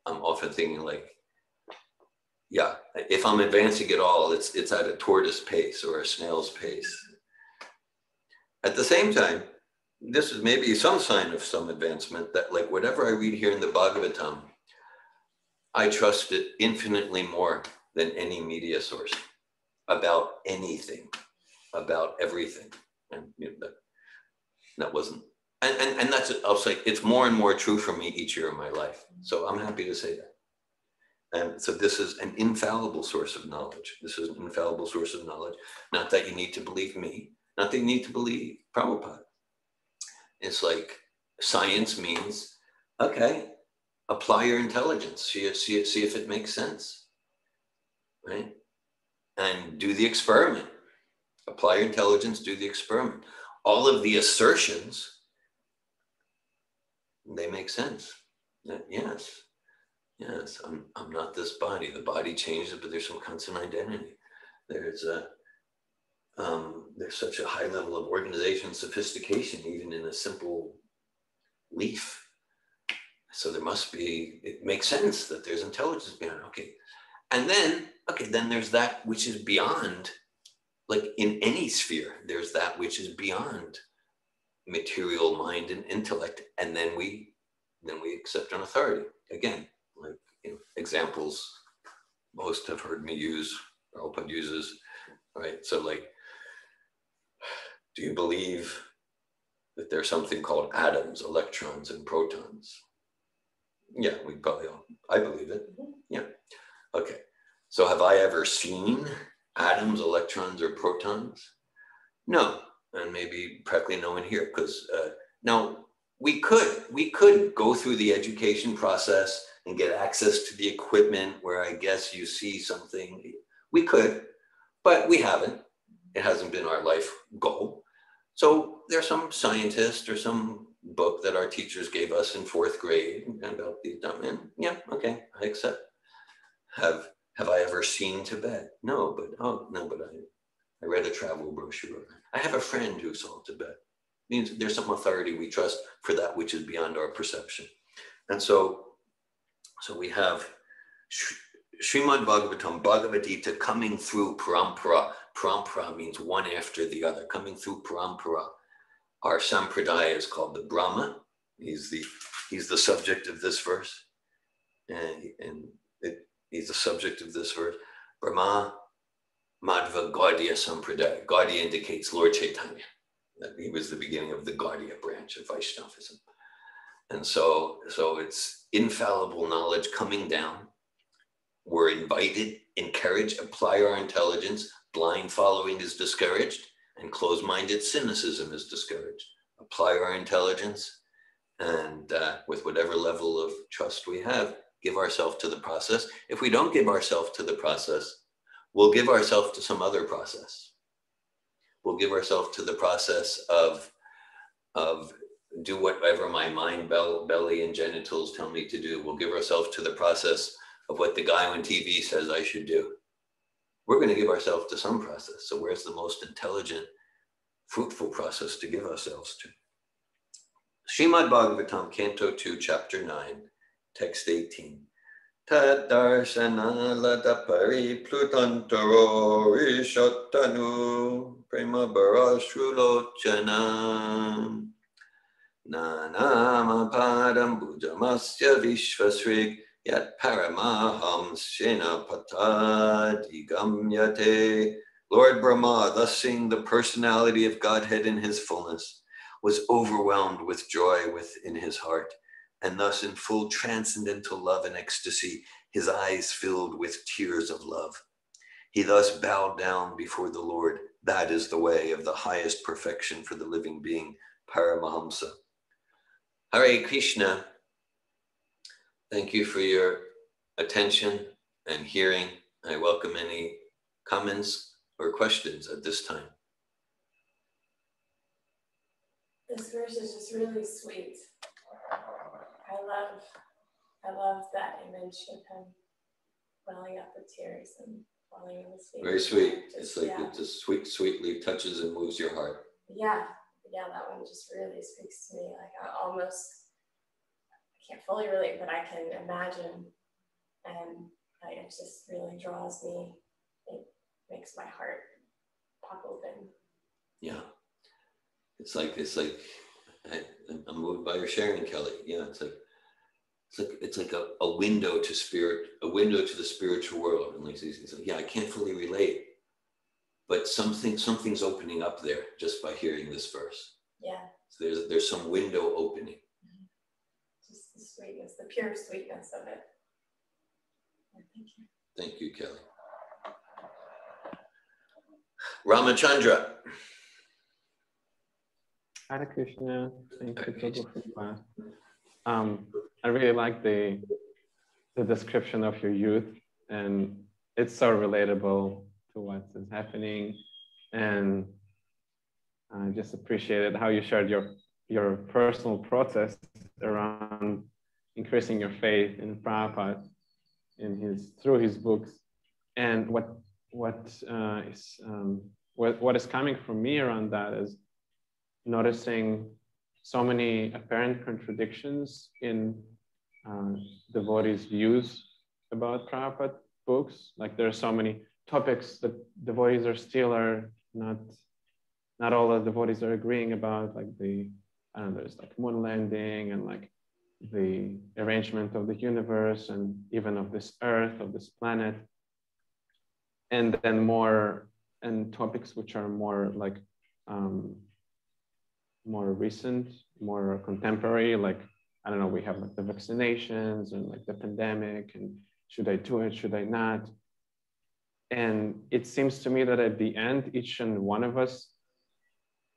I'm often thinking like, yeah, if I'm advancing at all, it's at a tortoise pace or a snail's pace. At the same time, this is maybe some sign of some advancement, that like whatever I read here in the Bhagavatam, I trust it infinitely more than any media source about anything, about everything. And that wasn't, and that's, I'll say, it's more and more true for me each year of my life. So I'm happy to say that. And so this is an infallible source of knowledge. This is an infallible source of knowledge. Not that you need to believe me, not that you need to believe Prabhupada. It's like science means, okay, apply your intelligence, see if it makes sense, right? And do the experiment. Apply your intelligence, do the experiment. All of the assertions, they make sense. That, yes, I'm not this body. The body changes, but there's some constant identity. There's such a high level of organization and sophistication, even in a simple leaf. So there must be, it makes sense that there's intelligence behind it. Okay. And then, then there's that which is beyond, like in any sphere, there's that which is beyond material mind and intellect. And then we accept an authority. Again, like examples most have heard me use, Prabhupada uses, right? So like, do you believe that there's something called atoms, electrons, and protons? Yeah, we probably all, I believe it. Yeah. Okay. So have I ever seen atoms, electrons, or protons? No. And maybe practically no one here, because now we could go through the education process and get access to the equipment where I guess you see something. We could, but we haven't. It hasn't been our life goal. So there's some scientist or some book that our teachers gave us in 4th grade about the and yeah, okay, I accept. Have I ever seen Tibet? No, but I read a travel brochure. I have a friend who saw Tibet. It means there's some authority we trust for that which is beyond our perception. And so we have Srimad Bhagavatam, Bhagavad Gita coming through parampara. Parampara means one after the other, coming through parampara. Our sampradaya is called the Brahma. He's the subject of this verse. He's the subject of this verse. Brahma Madhva Gaudiya Sampradaya. Gaudiya indicates Lord Caitanya. That he was the beginning of the Gaudiya branch of Vaishnavism. And so it's infallible knowledge coming down. We're invited, encouraged, apply our intelligence. Blind following is discouraged, and closed-minded cynicism is discouraged. Apply our intelligence, and with whatever level of trust we have, give ourselves to the process. If we don't give ourselves to the process, we'll give ourselves to some other process. We'll give ourselves to the process of do whatever my mind, belly, and genitals tell me to do. We'll give ourselves to the process of what the guy on TV says I should do. We're going to give ourselves to some process. So where's the most intelligent, fruitful process to give ourselves to? Srimad Bhagavatam, Canto 2, Chapter 9, Text 18. Tad darshana lada pari plutantaro rishottanu prema barashrulochana nanama padam bujamasya vishvasrig yat paramaham shena patadigamyate. Lord Brahma, thus seeing the personality of Godhead in his fullness, was overwhelmed with joy within his heart, and thus in full transcendental love and ecstasy, his eyes filled with tears of love. He thus bowed down before the Lord. That is the way of the highest perfection for the living being, Paramahamsa. Hare Krishna. Thank you for your attention and hearing. I welcome any comments or questions at this time. This verse is just really sweet. I love that image of him welling up with tears and falling in his feet. Very sweet. It's like it just sweetly touches and moves your heart. Yeah, that one just really speaks to me. Like I can't fully relate, but I can imagine, and it just really draws me. It makes my heart pop open. Yeah, it's like I'm moved by your sharing, Kelly. Yeah, it's like a window to spirit, a window to the spiritual world. And like he's like, yeah, I can't fully relate, but something's opening up there just by hearing this verse. Yeah. So there's some window opening. Mm-hmm. Just the sweetness, the pure sweetness of it. Yeah, thank you. Thank you, Kelly. Ramachandra. Hare Krishna. Thank you, Prabhu, for class. I really like the description of your youth, and it's so relatable to what is happening. And I just appreciated how you shared your personal process around increasing your faith in Prabhupada through his books, and what is coming from me around that is noticing so many apparent contradictions in devotees' views about Prabhupada books. Like there are so many topics that devotees are not all the devotees are agreeing about, like there's like moon landing and like the arrangement of the universe and even of this earth, of this planet. And then topics which are more like more recent, more contemporary, like, I don't know, we have like the vaccinations and like the pandemic and should I do it, should I not? And it seems to me that at the end, each and one of us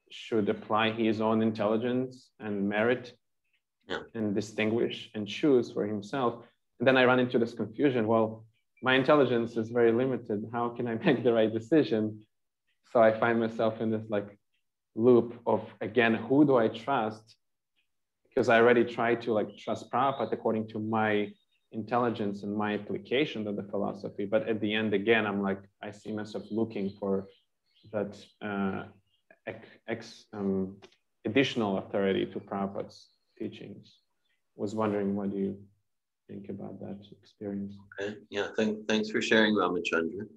should apply his own intelligence and merit and distinguish and choose for himself And then I run into this confusion. Well, my intelligence is very limited. How can I make the right decision? So I find myself in this like loop of, again, who do I trust? Because I already tried to like trust Prabhupada according to my intelligence and my application of the philosophy. But at the end, again, I'm like, I see myself looking for that additional authority to Prabhupada's teachings. Was wondering, what do you think about that experience? Okay. Yeah, thanks for sharing, Ramachandra.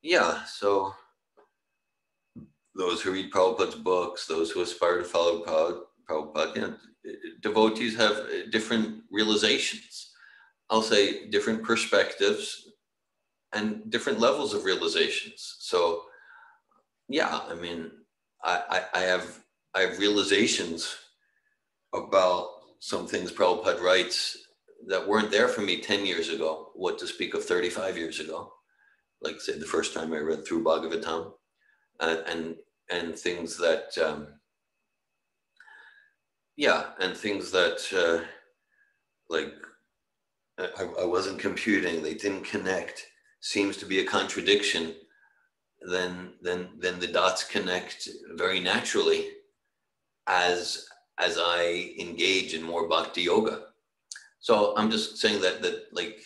Yeah, so those who read Prabhupada's books, those who aspire to follow Prabhupada, you know, devotees have different realizations. I'll say different perspectives and different levels of realizations. So yeah, I mean, I have realizations about some things Prabhupada writes that weren't there for me 10 years ago, what to speak of 35 years ago, like say the first time I read through Bhagavatam, and things that, like I wasn't computing, they didn't connect, seems to be a contradiction, then the dots connect very naturally as I engage in more Bhakti Yoga. So I'm just saying that like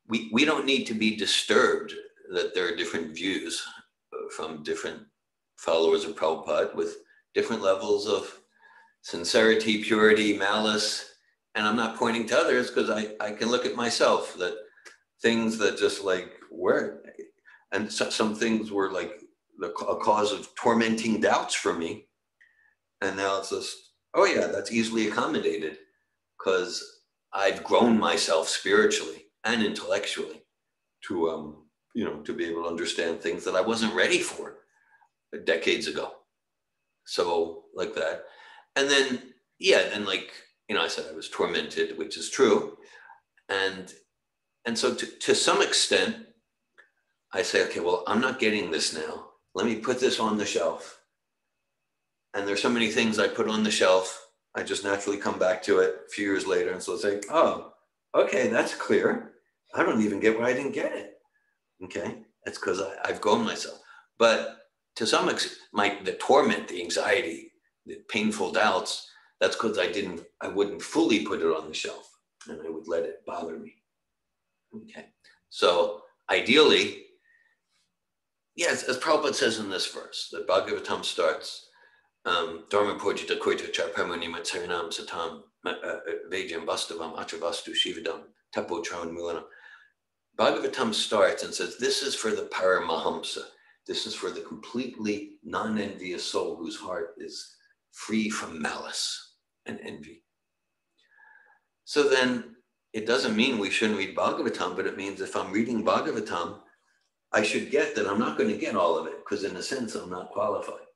we don't need to be disturbed that there are different views from different followers of Prabhupada with different levels of sincerity, purity, malice. And I'm not pointing to others because I can look at myself, that things that just like were, and some things were like a cause of tormenting doubts for me. And now it's just, oh yeah, that's easily accommodated because I've grown myself spiritually and intellectually to, to be able to understand things that I wasn't ready for decades ago. So like that. And then, yeah, then like, I said I was tormented, which is true. And so to some extent, I say, okay, well, I'm not getting this now. Let me put this on the shelf. And there's so many things I put on the shelf, I just naturally come back to it a few years later. And so it's like, oh, okay, that's clear. I don't even get why I didn't get it. Okay, that's because I've grown myself. But to some extent, the torment, the anxiety, the painful doubts, that's because I wouldn't fully put it on the shelf and I would let it bother me. Okay, so ideally, yes, as Prabhupada says in this verse, the Bhagavatam starts, Dharma Pojita Koita Charpamuni Matsarinam Satam Vejam Vastavam Achavastu Shivadam Tapo Traun Mulanam. Bhagavatam starts and says, this is for the Paramahamsa. This is for the completely non-envious soul whose heart is free from malice and envy. So then it doesn't mean we shouldn't read Bhagavatam, but it means if I'm reading Bhagavatam, I should get that I'm not going to get all of it because in a sense, I'm not qualified,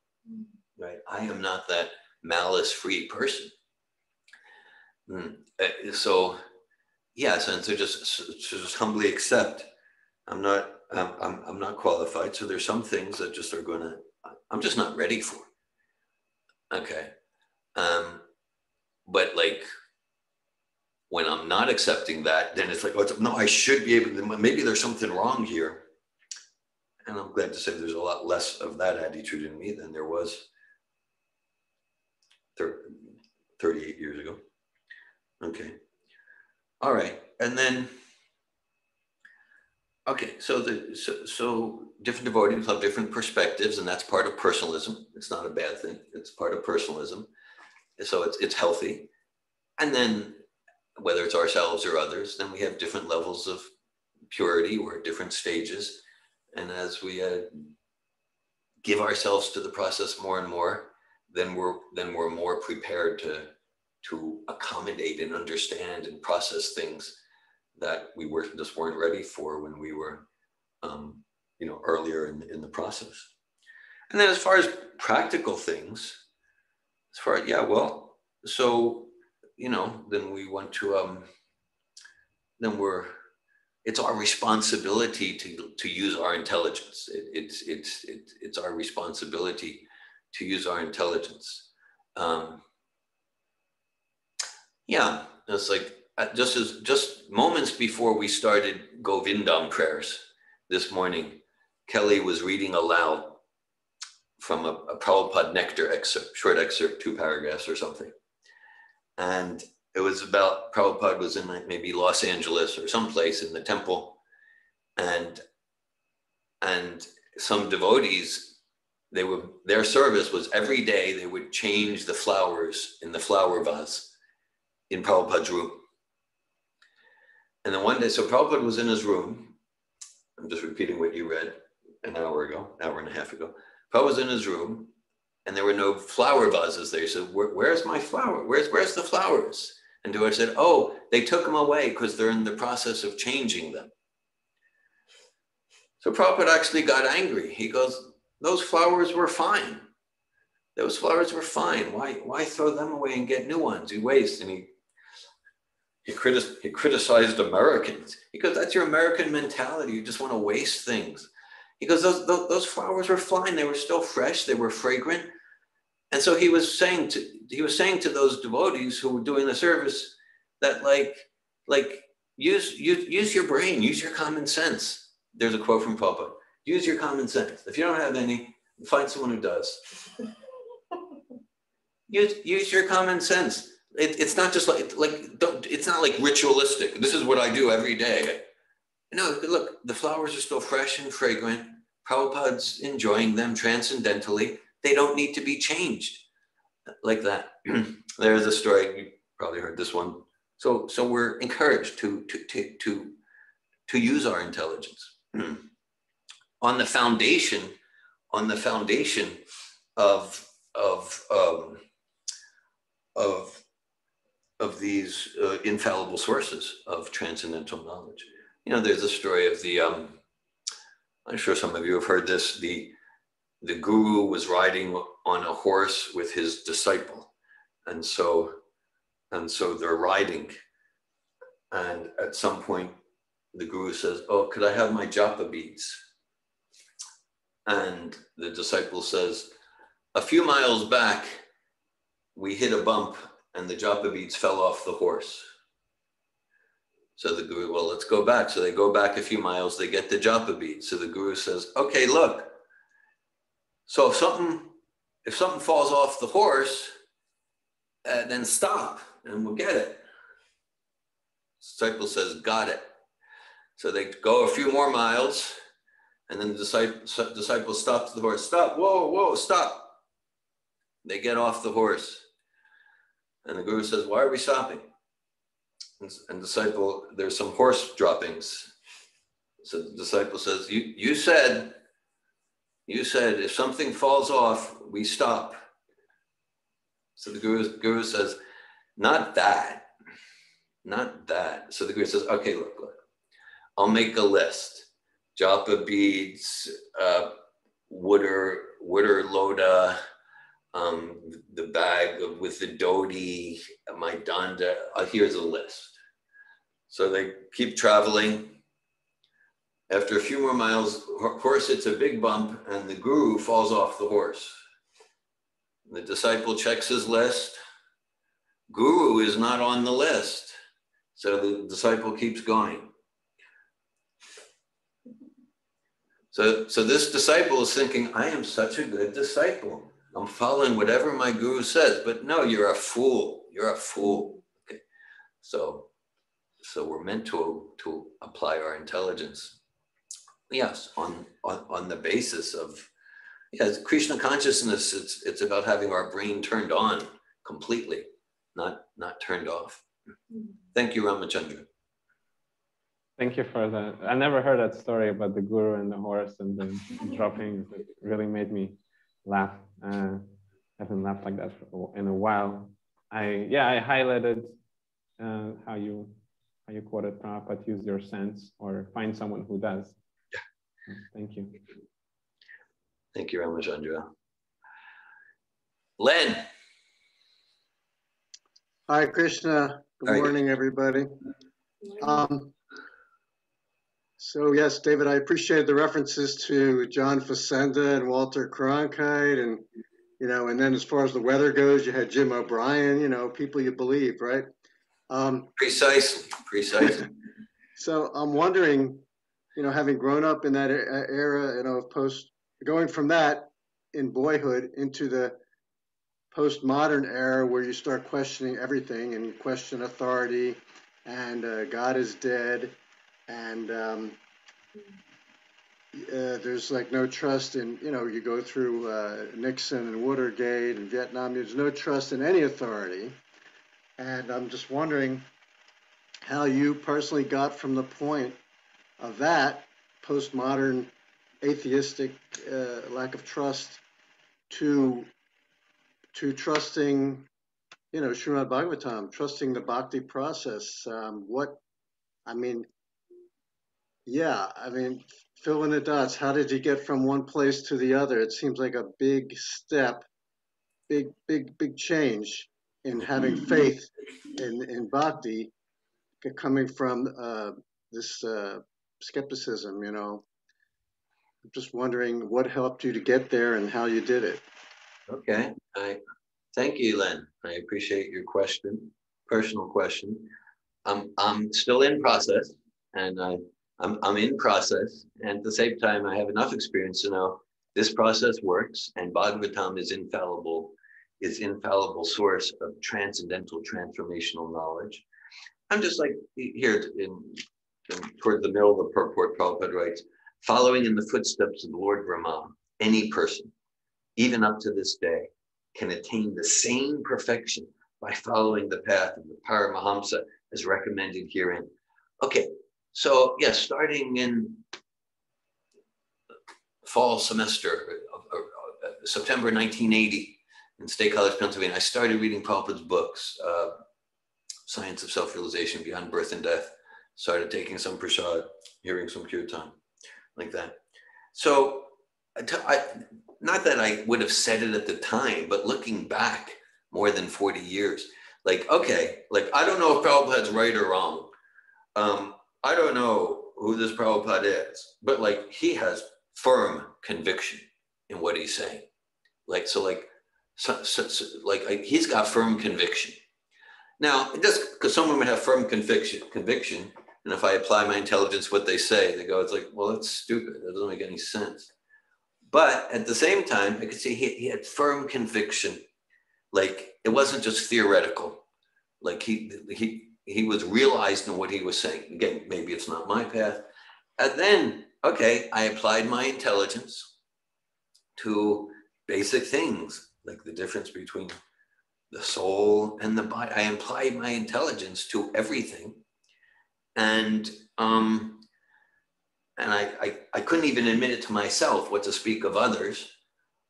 right? I am not that malice-free person. So yes, and to just humbly accept, I'm not qualified. So there's some things that just I'm just not ready for. Okay. But like when I'm not accepting that, then it's like, oh, no, I should be able to, maybe there's something wrong here. And I'm glad to say there's a lot less of that attitude in me than there was 38 years ago. Okay. All right. And then, okay, so different devotees have different perspectives, and that's part of personalism. It's not a bad thing. It's part of personalism. So it's healthy. And then whether it's ourselves or others, then we have different levels of purity or different stages. And as we give ourselves to the process more and more, then we're more prepared to accommodate and understand and process things that we just weren't ready for when we were, earlier in the process. And then as far as practical things, then we want to, it's our responsibility to use our intelligence. It's our responsibility to use our intelligence. It's like just moments before we started Govindam prayers this morning, Kelly was reading aloud from a Prabhupada Nectar excerpt, short excerpt, 2 paragraphs or something. And it was about, Prabhupada was in like maybe Los Angeles or someplace in the temple. And some devotees, their service was every day they would change the flowers in the flower vase in Prabhupada's room. And then one day, so Prabhupada was in his room. I'm just repeating what you read an hour and a half ago. Prabhupada was in his room and there were no flower vases there. He said, where's my flower? Where's the flowers? And Devotee said, oh, they took them away because they're in the process of changing them. So Prabhupada actually got angry. He goes, those flowers were fine. Those flowers were fine. Why throw them away and get new ones? You waste. And he criticized Americans. He goes, that's your American mentality. You just want to waste things. He goes, those flowers were fine. They were still fresh. They were fragrant. And so he was saying to those devotees who were doing the service that like use your brain, use your common sense. There's a quote from Prabhupada. Use your common sense. If you don't have any, find someone who does. Use your common sense. It's not just it's not like ritualistic. This is what I do every day. No, look, the flowers are still fresh and fragrant. Prabhupada's enjoying them transcendentally. They don't need to be changed like that. There's a story, you probably heard this one. So we're encouraged to use our intelligence on the foundation of these infallible sources of transcendental knowledge. You know, there's a story of the, I'm sure some of you have heard this, the guru was riding on a horse with his disciple. And so they're riding. And at some point, the guru says, oh, could I have my japa beads? And the disciple says, a few miles back, we hit a bump and the japa beads fell off the horse. So the guru, well, let's go back. So they go back a few miles, they get the japa beads. So the guru says, okay, look. So if something falls off the horse, then stop and we'll get it. Disciple says, got it. So they go a few more miles and then the disciple stops the horse. Stop, whoa, stop. They get off the horse. And the guru says, why are we stopping? And disciple, there's some horse droppings. So the disciple says, you said if something falls off, we stop. So the guru says, not that. So the guru says, okay, look. I'll make a list. Japa beads, water loda, the bag with the dhoti, my danda. Here's a list. So they keep traveling. After a few more miles, horse hits a big bump and the guru falls off the horse. The disciple checks his list. Guru is not on the list. So the disciple keeps going. So this disciple is thinking, I am such a good disciple. I'm following whatever my guru says, but no, you're a fool. You're a fool. Okay. So we're meant to apply our intelligence. Yes, on the basis of, yes, Krishna consciousness, it's about having our brain turned on completely, not turned off. Thank you, Ramachandra. Thank you for that. I never heard that story about the guru and the horse and the droppings. It really made me laugh. I haven't laughed like that in a while. I highlighted how you quoted Prabhupada, use your sense or find someone who does. Yeah. Thank you. Thank you, Ramachandra. Len. Hi, Krishna. Good morning, everybody. So yes, David, I appreciate the references to John Facenda and Walter Cronkite, and and then as far as the weather goes, you had Jim O'Brien, people you believe, right? Precisely. So I'm wondering, having grown up in that era, of going from that in boyhood into the postmodern era where you start questioning everything and question authority and God is dead and there's like no trust in, you go through Nixon and Watergate and Vietnam, there's no trust in any authority. And I'm just wondering how you personally got from the point of that postmodern atheistic lack of trust to trusting, Srimad Bhagavatam, trusting the bhakti process. Fill in the dots. How did you get from one place to the other? It seems like a big step, big change in having faith in bhakti coming from this skepticism, I'm just wondering what helped you to get there and how you did it. Okay. Thank you, Len. I appreciate your personal question. I'm still in process, and I'm in process, and at the same time, I have enough experience to know this process works, and Bhagavatam is infallible source of transcendental transformational knowledge. I'm just like here toward the middle of the purport, Prabhupada writes, following in the footsteps of Lord Brahma, any person, even up to this day, can attain the same perfection by following the path of the Paramahamsa as recommended herein. Okay, so yes, starting in fall semester of September 1980 in State College, Pennsylvania, I started reading Prabhupada's books, Science of Self-Realization, Beyond Birth and Death, started taking some prasad, hearing some kirtan, like that. So, not that I would have said it at the time, but looking back more than 40 years, I don't know if Prabhupada's right or wrong. I don't know who this Prabhupada is, but he has firm conviction in what he's saying. He's got firm conviction. Now, just because someone would have firm conviction, and if I apply my intelligence, what they say, they go, it's like, well, that's stupid. That doesn't make any sense. But at the same time, I could see he had firm conviction. It wasn't just theoretical. He was realized in what he was saying. Again, maybe it's not my path. And then, okay, I applied my intelligence to basic things, like the difference between the soul and the body. I applied my intelligence to everything. And I couldn't even admit it to myself, what to speak of others.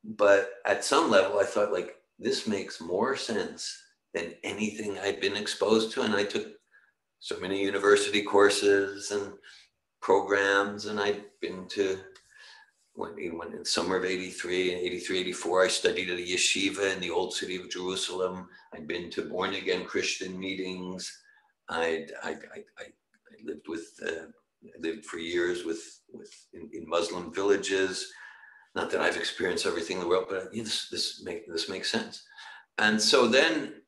But at some level, I thought, this makes more sense than anything I'd been exposed to. And I took so many university courses and programs, and I'd been to, when in summer of 83 and 83, 84, I studied at a yeshiva in the old city of Jerusalem. I'd been to born again Christian meetings. I lived for years in Muslim villages. Not that I've experienced everything in the world, but this makes sense. And so then,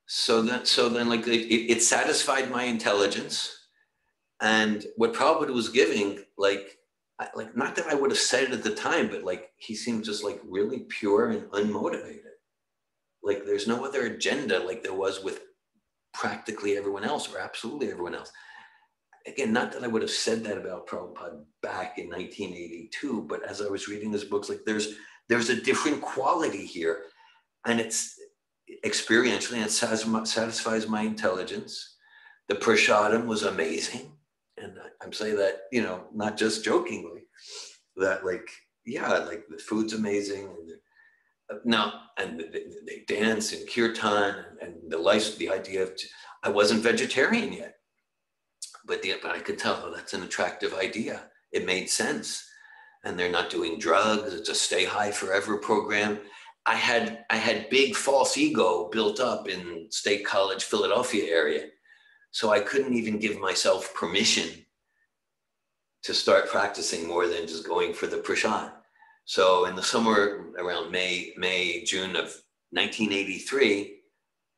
it satisfied my intelligence, and what Prabhupada was giving, not that I would have said it at the time, but he seemed just really pure and unmotivated. There's no other agenda like there was with practically everyone else, or absolutely everyone else. Again, not that I would have said that about Prabhupada back in 1982, but as I was reading his books, there's a different quality here, and it's experientially, and it satisfies my intelligence. The prasadam was amazing, and I'm saying that, not just jokingly, that the food's amazing, and they dance in kirtan, and the idea of, I wasn't vegetarian yet. But I could tell, that's an attractive idea. It made sense. And they're not doing drugs. It's a stay high forever program. I had big false ego built up in State College, Philadelphia area. So I couldn't even give myself permission to start practicing more than just going for the prasad. So in the summer around May, June of 1983,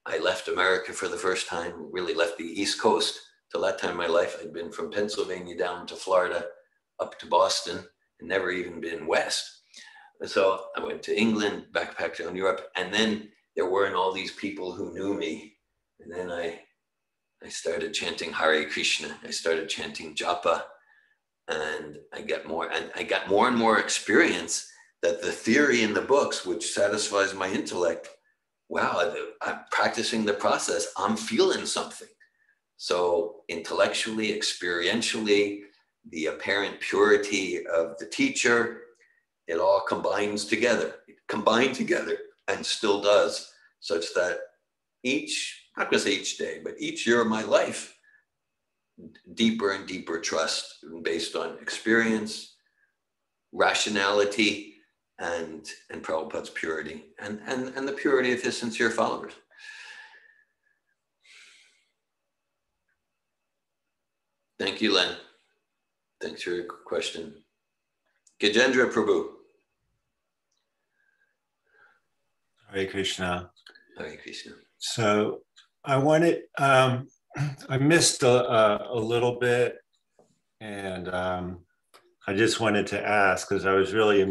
I left America for the first time, really left the East Coast. Till that time in my life, I'd been from Pennsylvania down to Florida, up to Boston, and never even been west. And so I went to England, backpacked around Europe, and then there weren't all these people who knew me. And then I started chanting Hare Krishna. I started chanting japa, and I got more and more experience that the theory in the books, which satisfies my intellect, wow, I'm practicing the process, I'm feeling something. So intellectually, experientially, the apparent purity of the teacher, it all combines together. It combined together and still does, such that not gonna say each day, but each year of my life, deeper and deeper trust based on experience, rationality, and Prabhupada's purity, and the purity of his sincere followers. Thank you, Len. Thanks for your question. Gajendra Prabhu. Hare Krishna. Hare Krishna. So I wanted, I missed a little bit, and I just wanted to ask, because I was really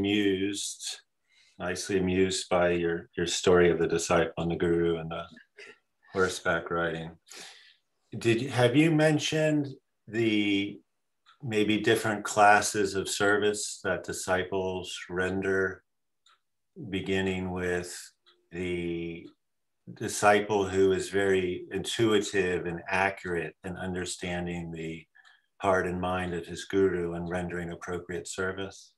nicely amused by your story of the disciple and the guru and the horseback riding. Have you mentioned the maybe different classes of service that disciples render, beginning with the disciple who is very intuitive and accurate in understanding the heart and mind of his guru and rendering appropriate service?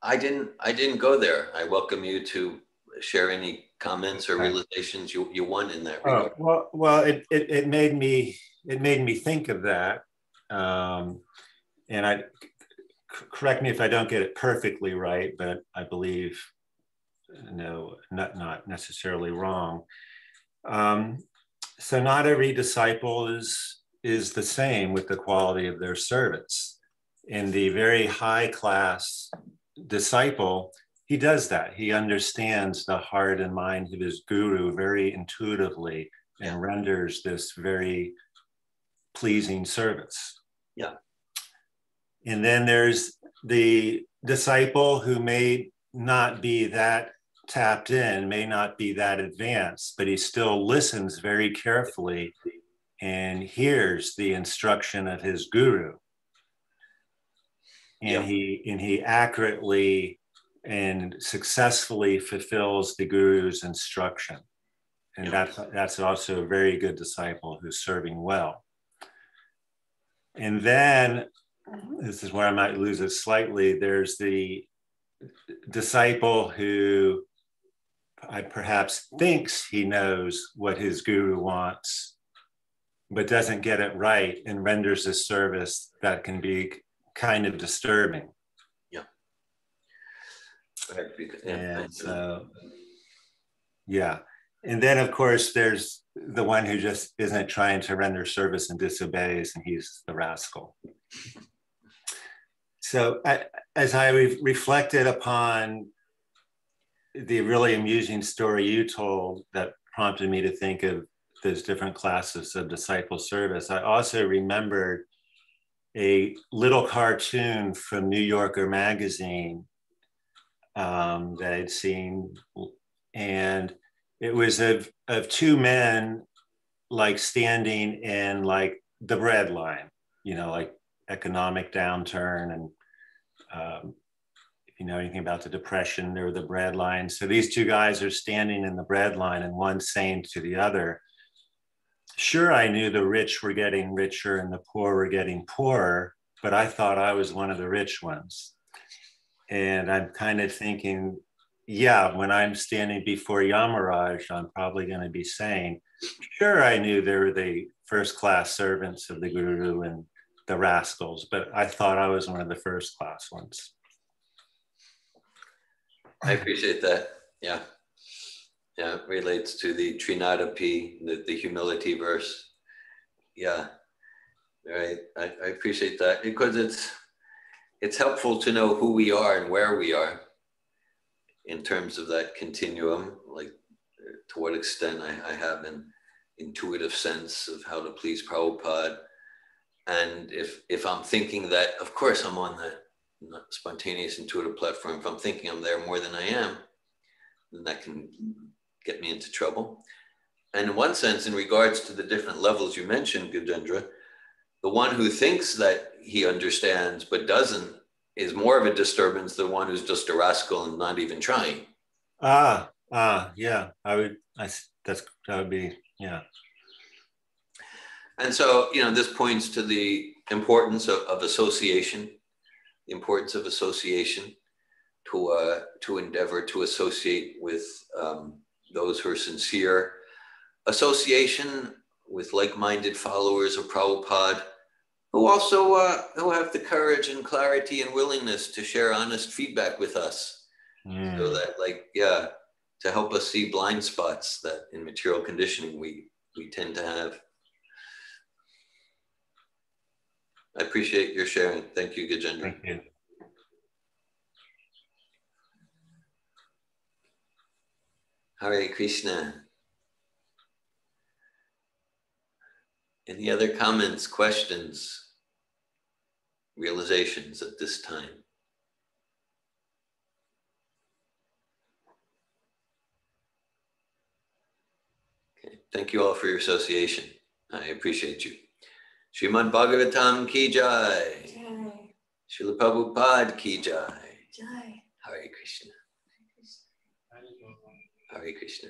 I didn't go there. I welcome you to share any comments or realizations you want in that regard. Well, it made me think of that, and correct me if I don't get it perfectly right, but I believe no, not necessarily wrong. So not every disciple is the same with the quality of their service. In the very high class disciple, he does that. He understands the heart and mind of his guru very intuitively and renders this very pleasing service. Yeah. And then there's the disciple who may not be that tapped in, may not be that advanced, but he still listens very carefully and hears the instruction of his guru. And he accurately and successfully fulfills the guru's instruction. And that's also a very good disciple who's serving well. And then, this is where I might lose it slightly, there's the disciple who perhaps thinks he knows what his guru wants, but doesn't get it right and renders a service that can be kind of disturbing. Yeah. And so, yeah. And then, of course, there's the one who just isn't trying to render service and disobeys, and he's the rascal. So as I reflected upon the really amusing story you told that prompted me to think of those different classes of disciple service, I also remembered a little cartoon from New Yorker magazine that I'd seen, and it was of two men like standing in like the bread line, you know, like economic downturn, and if you know anything about the Depression, there were the bread line. So these two guys are standing in the bread line, and one's saying to the other, "Sure, I knew the rich were getting richer and the poor were getting poorer, but I thought I was one of the rich ones." And I'm kind of thinking, yeah, when I'm standing before Yamaraj, I'm probably going to be saying, sure, I knew they were the first class servants of the guru and the rascals, but I thought I was one of the first class ones. I appreciate that. Yeah. Yeah, it relates to the Trinadapi, the humility verse. Yeah, right. I appreciate that because it's helpful to know who we are and where we are in terms of that continuum, like to what extent I have an intuitive sense of how to please Prabhupada. And if I'm thinking that, of course I'm on that spontaneous intuitive platform, if I'm thinking I'm there more than I am, then that can get me into trouble. And in one sense, in regards to the different levels you mentioned, Gajendra, the one who thinks that he understands but doesn't is more of a disturbance than the one who's just a rascal and not even trying. Yeah. That would be, yeah. And so, this points to the importance of association, the importance of association to endeavor to associate with those who are sincere, association with like-minded followers of Prabhupada, who also who have the courage and clarity and willingness to share honest feedback with us. So that, to help us see blind spots that in material conditioning we tend to have. I appreciate your sharing. Thank you, Gajendra. Thank you. Hare Krishna. Any other comments, questions, realizations at this time? Okay. Thank you all for your association. I appreciate you. Srimad Bhagavatam ki jai. Jai. Srila Prabhupada ki jai. Jai. Hare Krishna. Hare Krishna.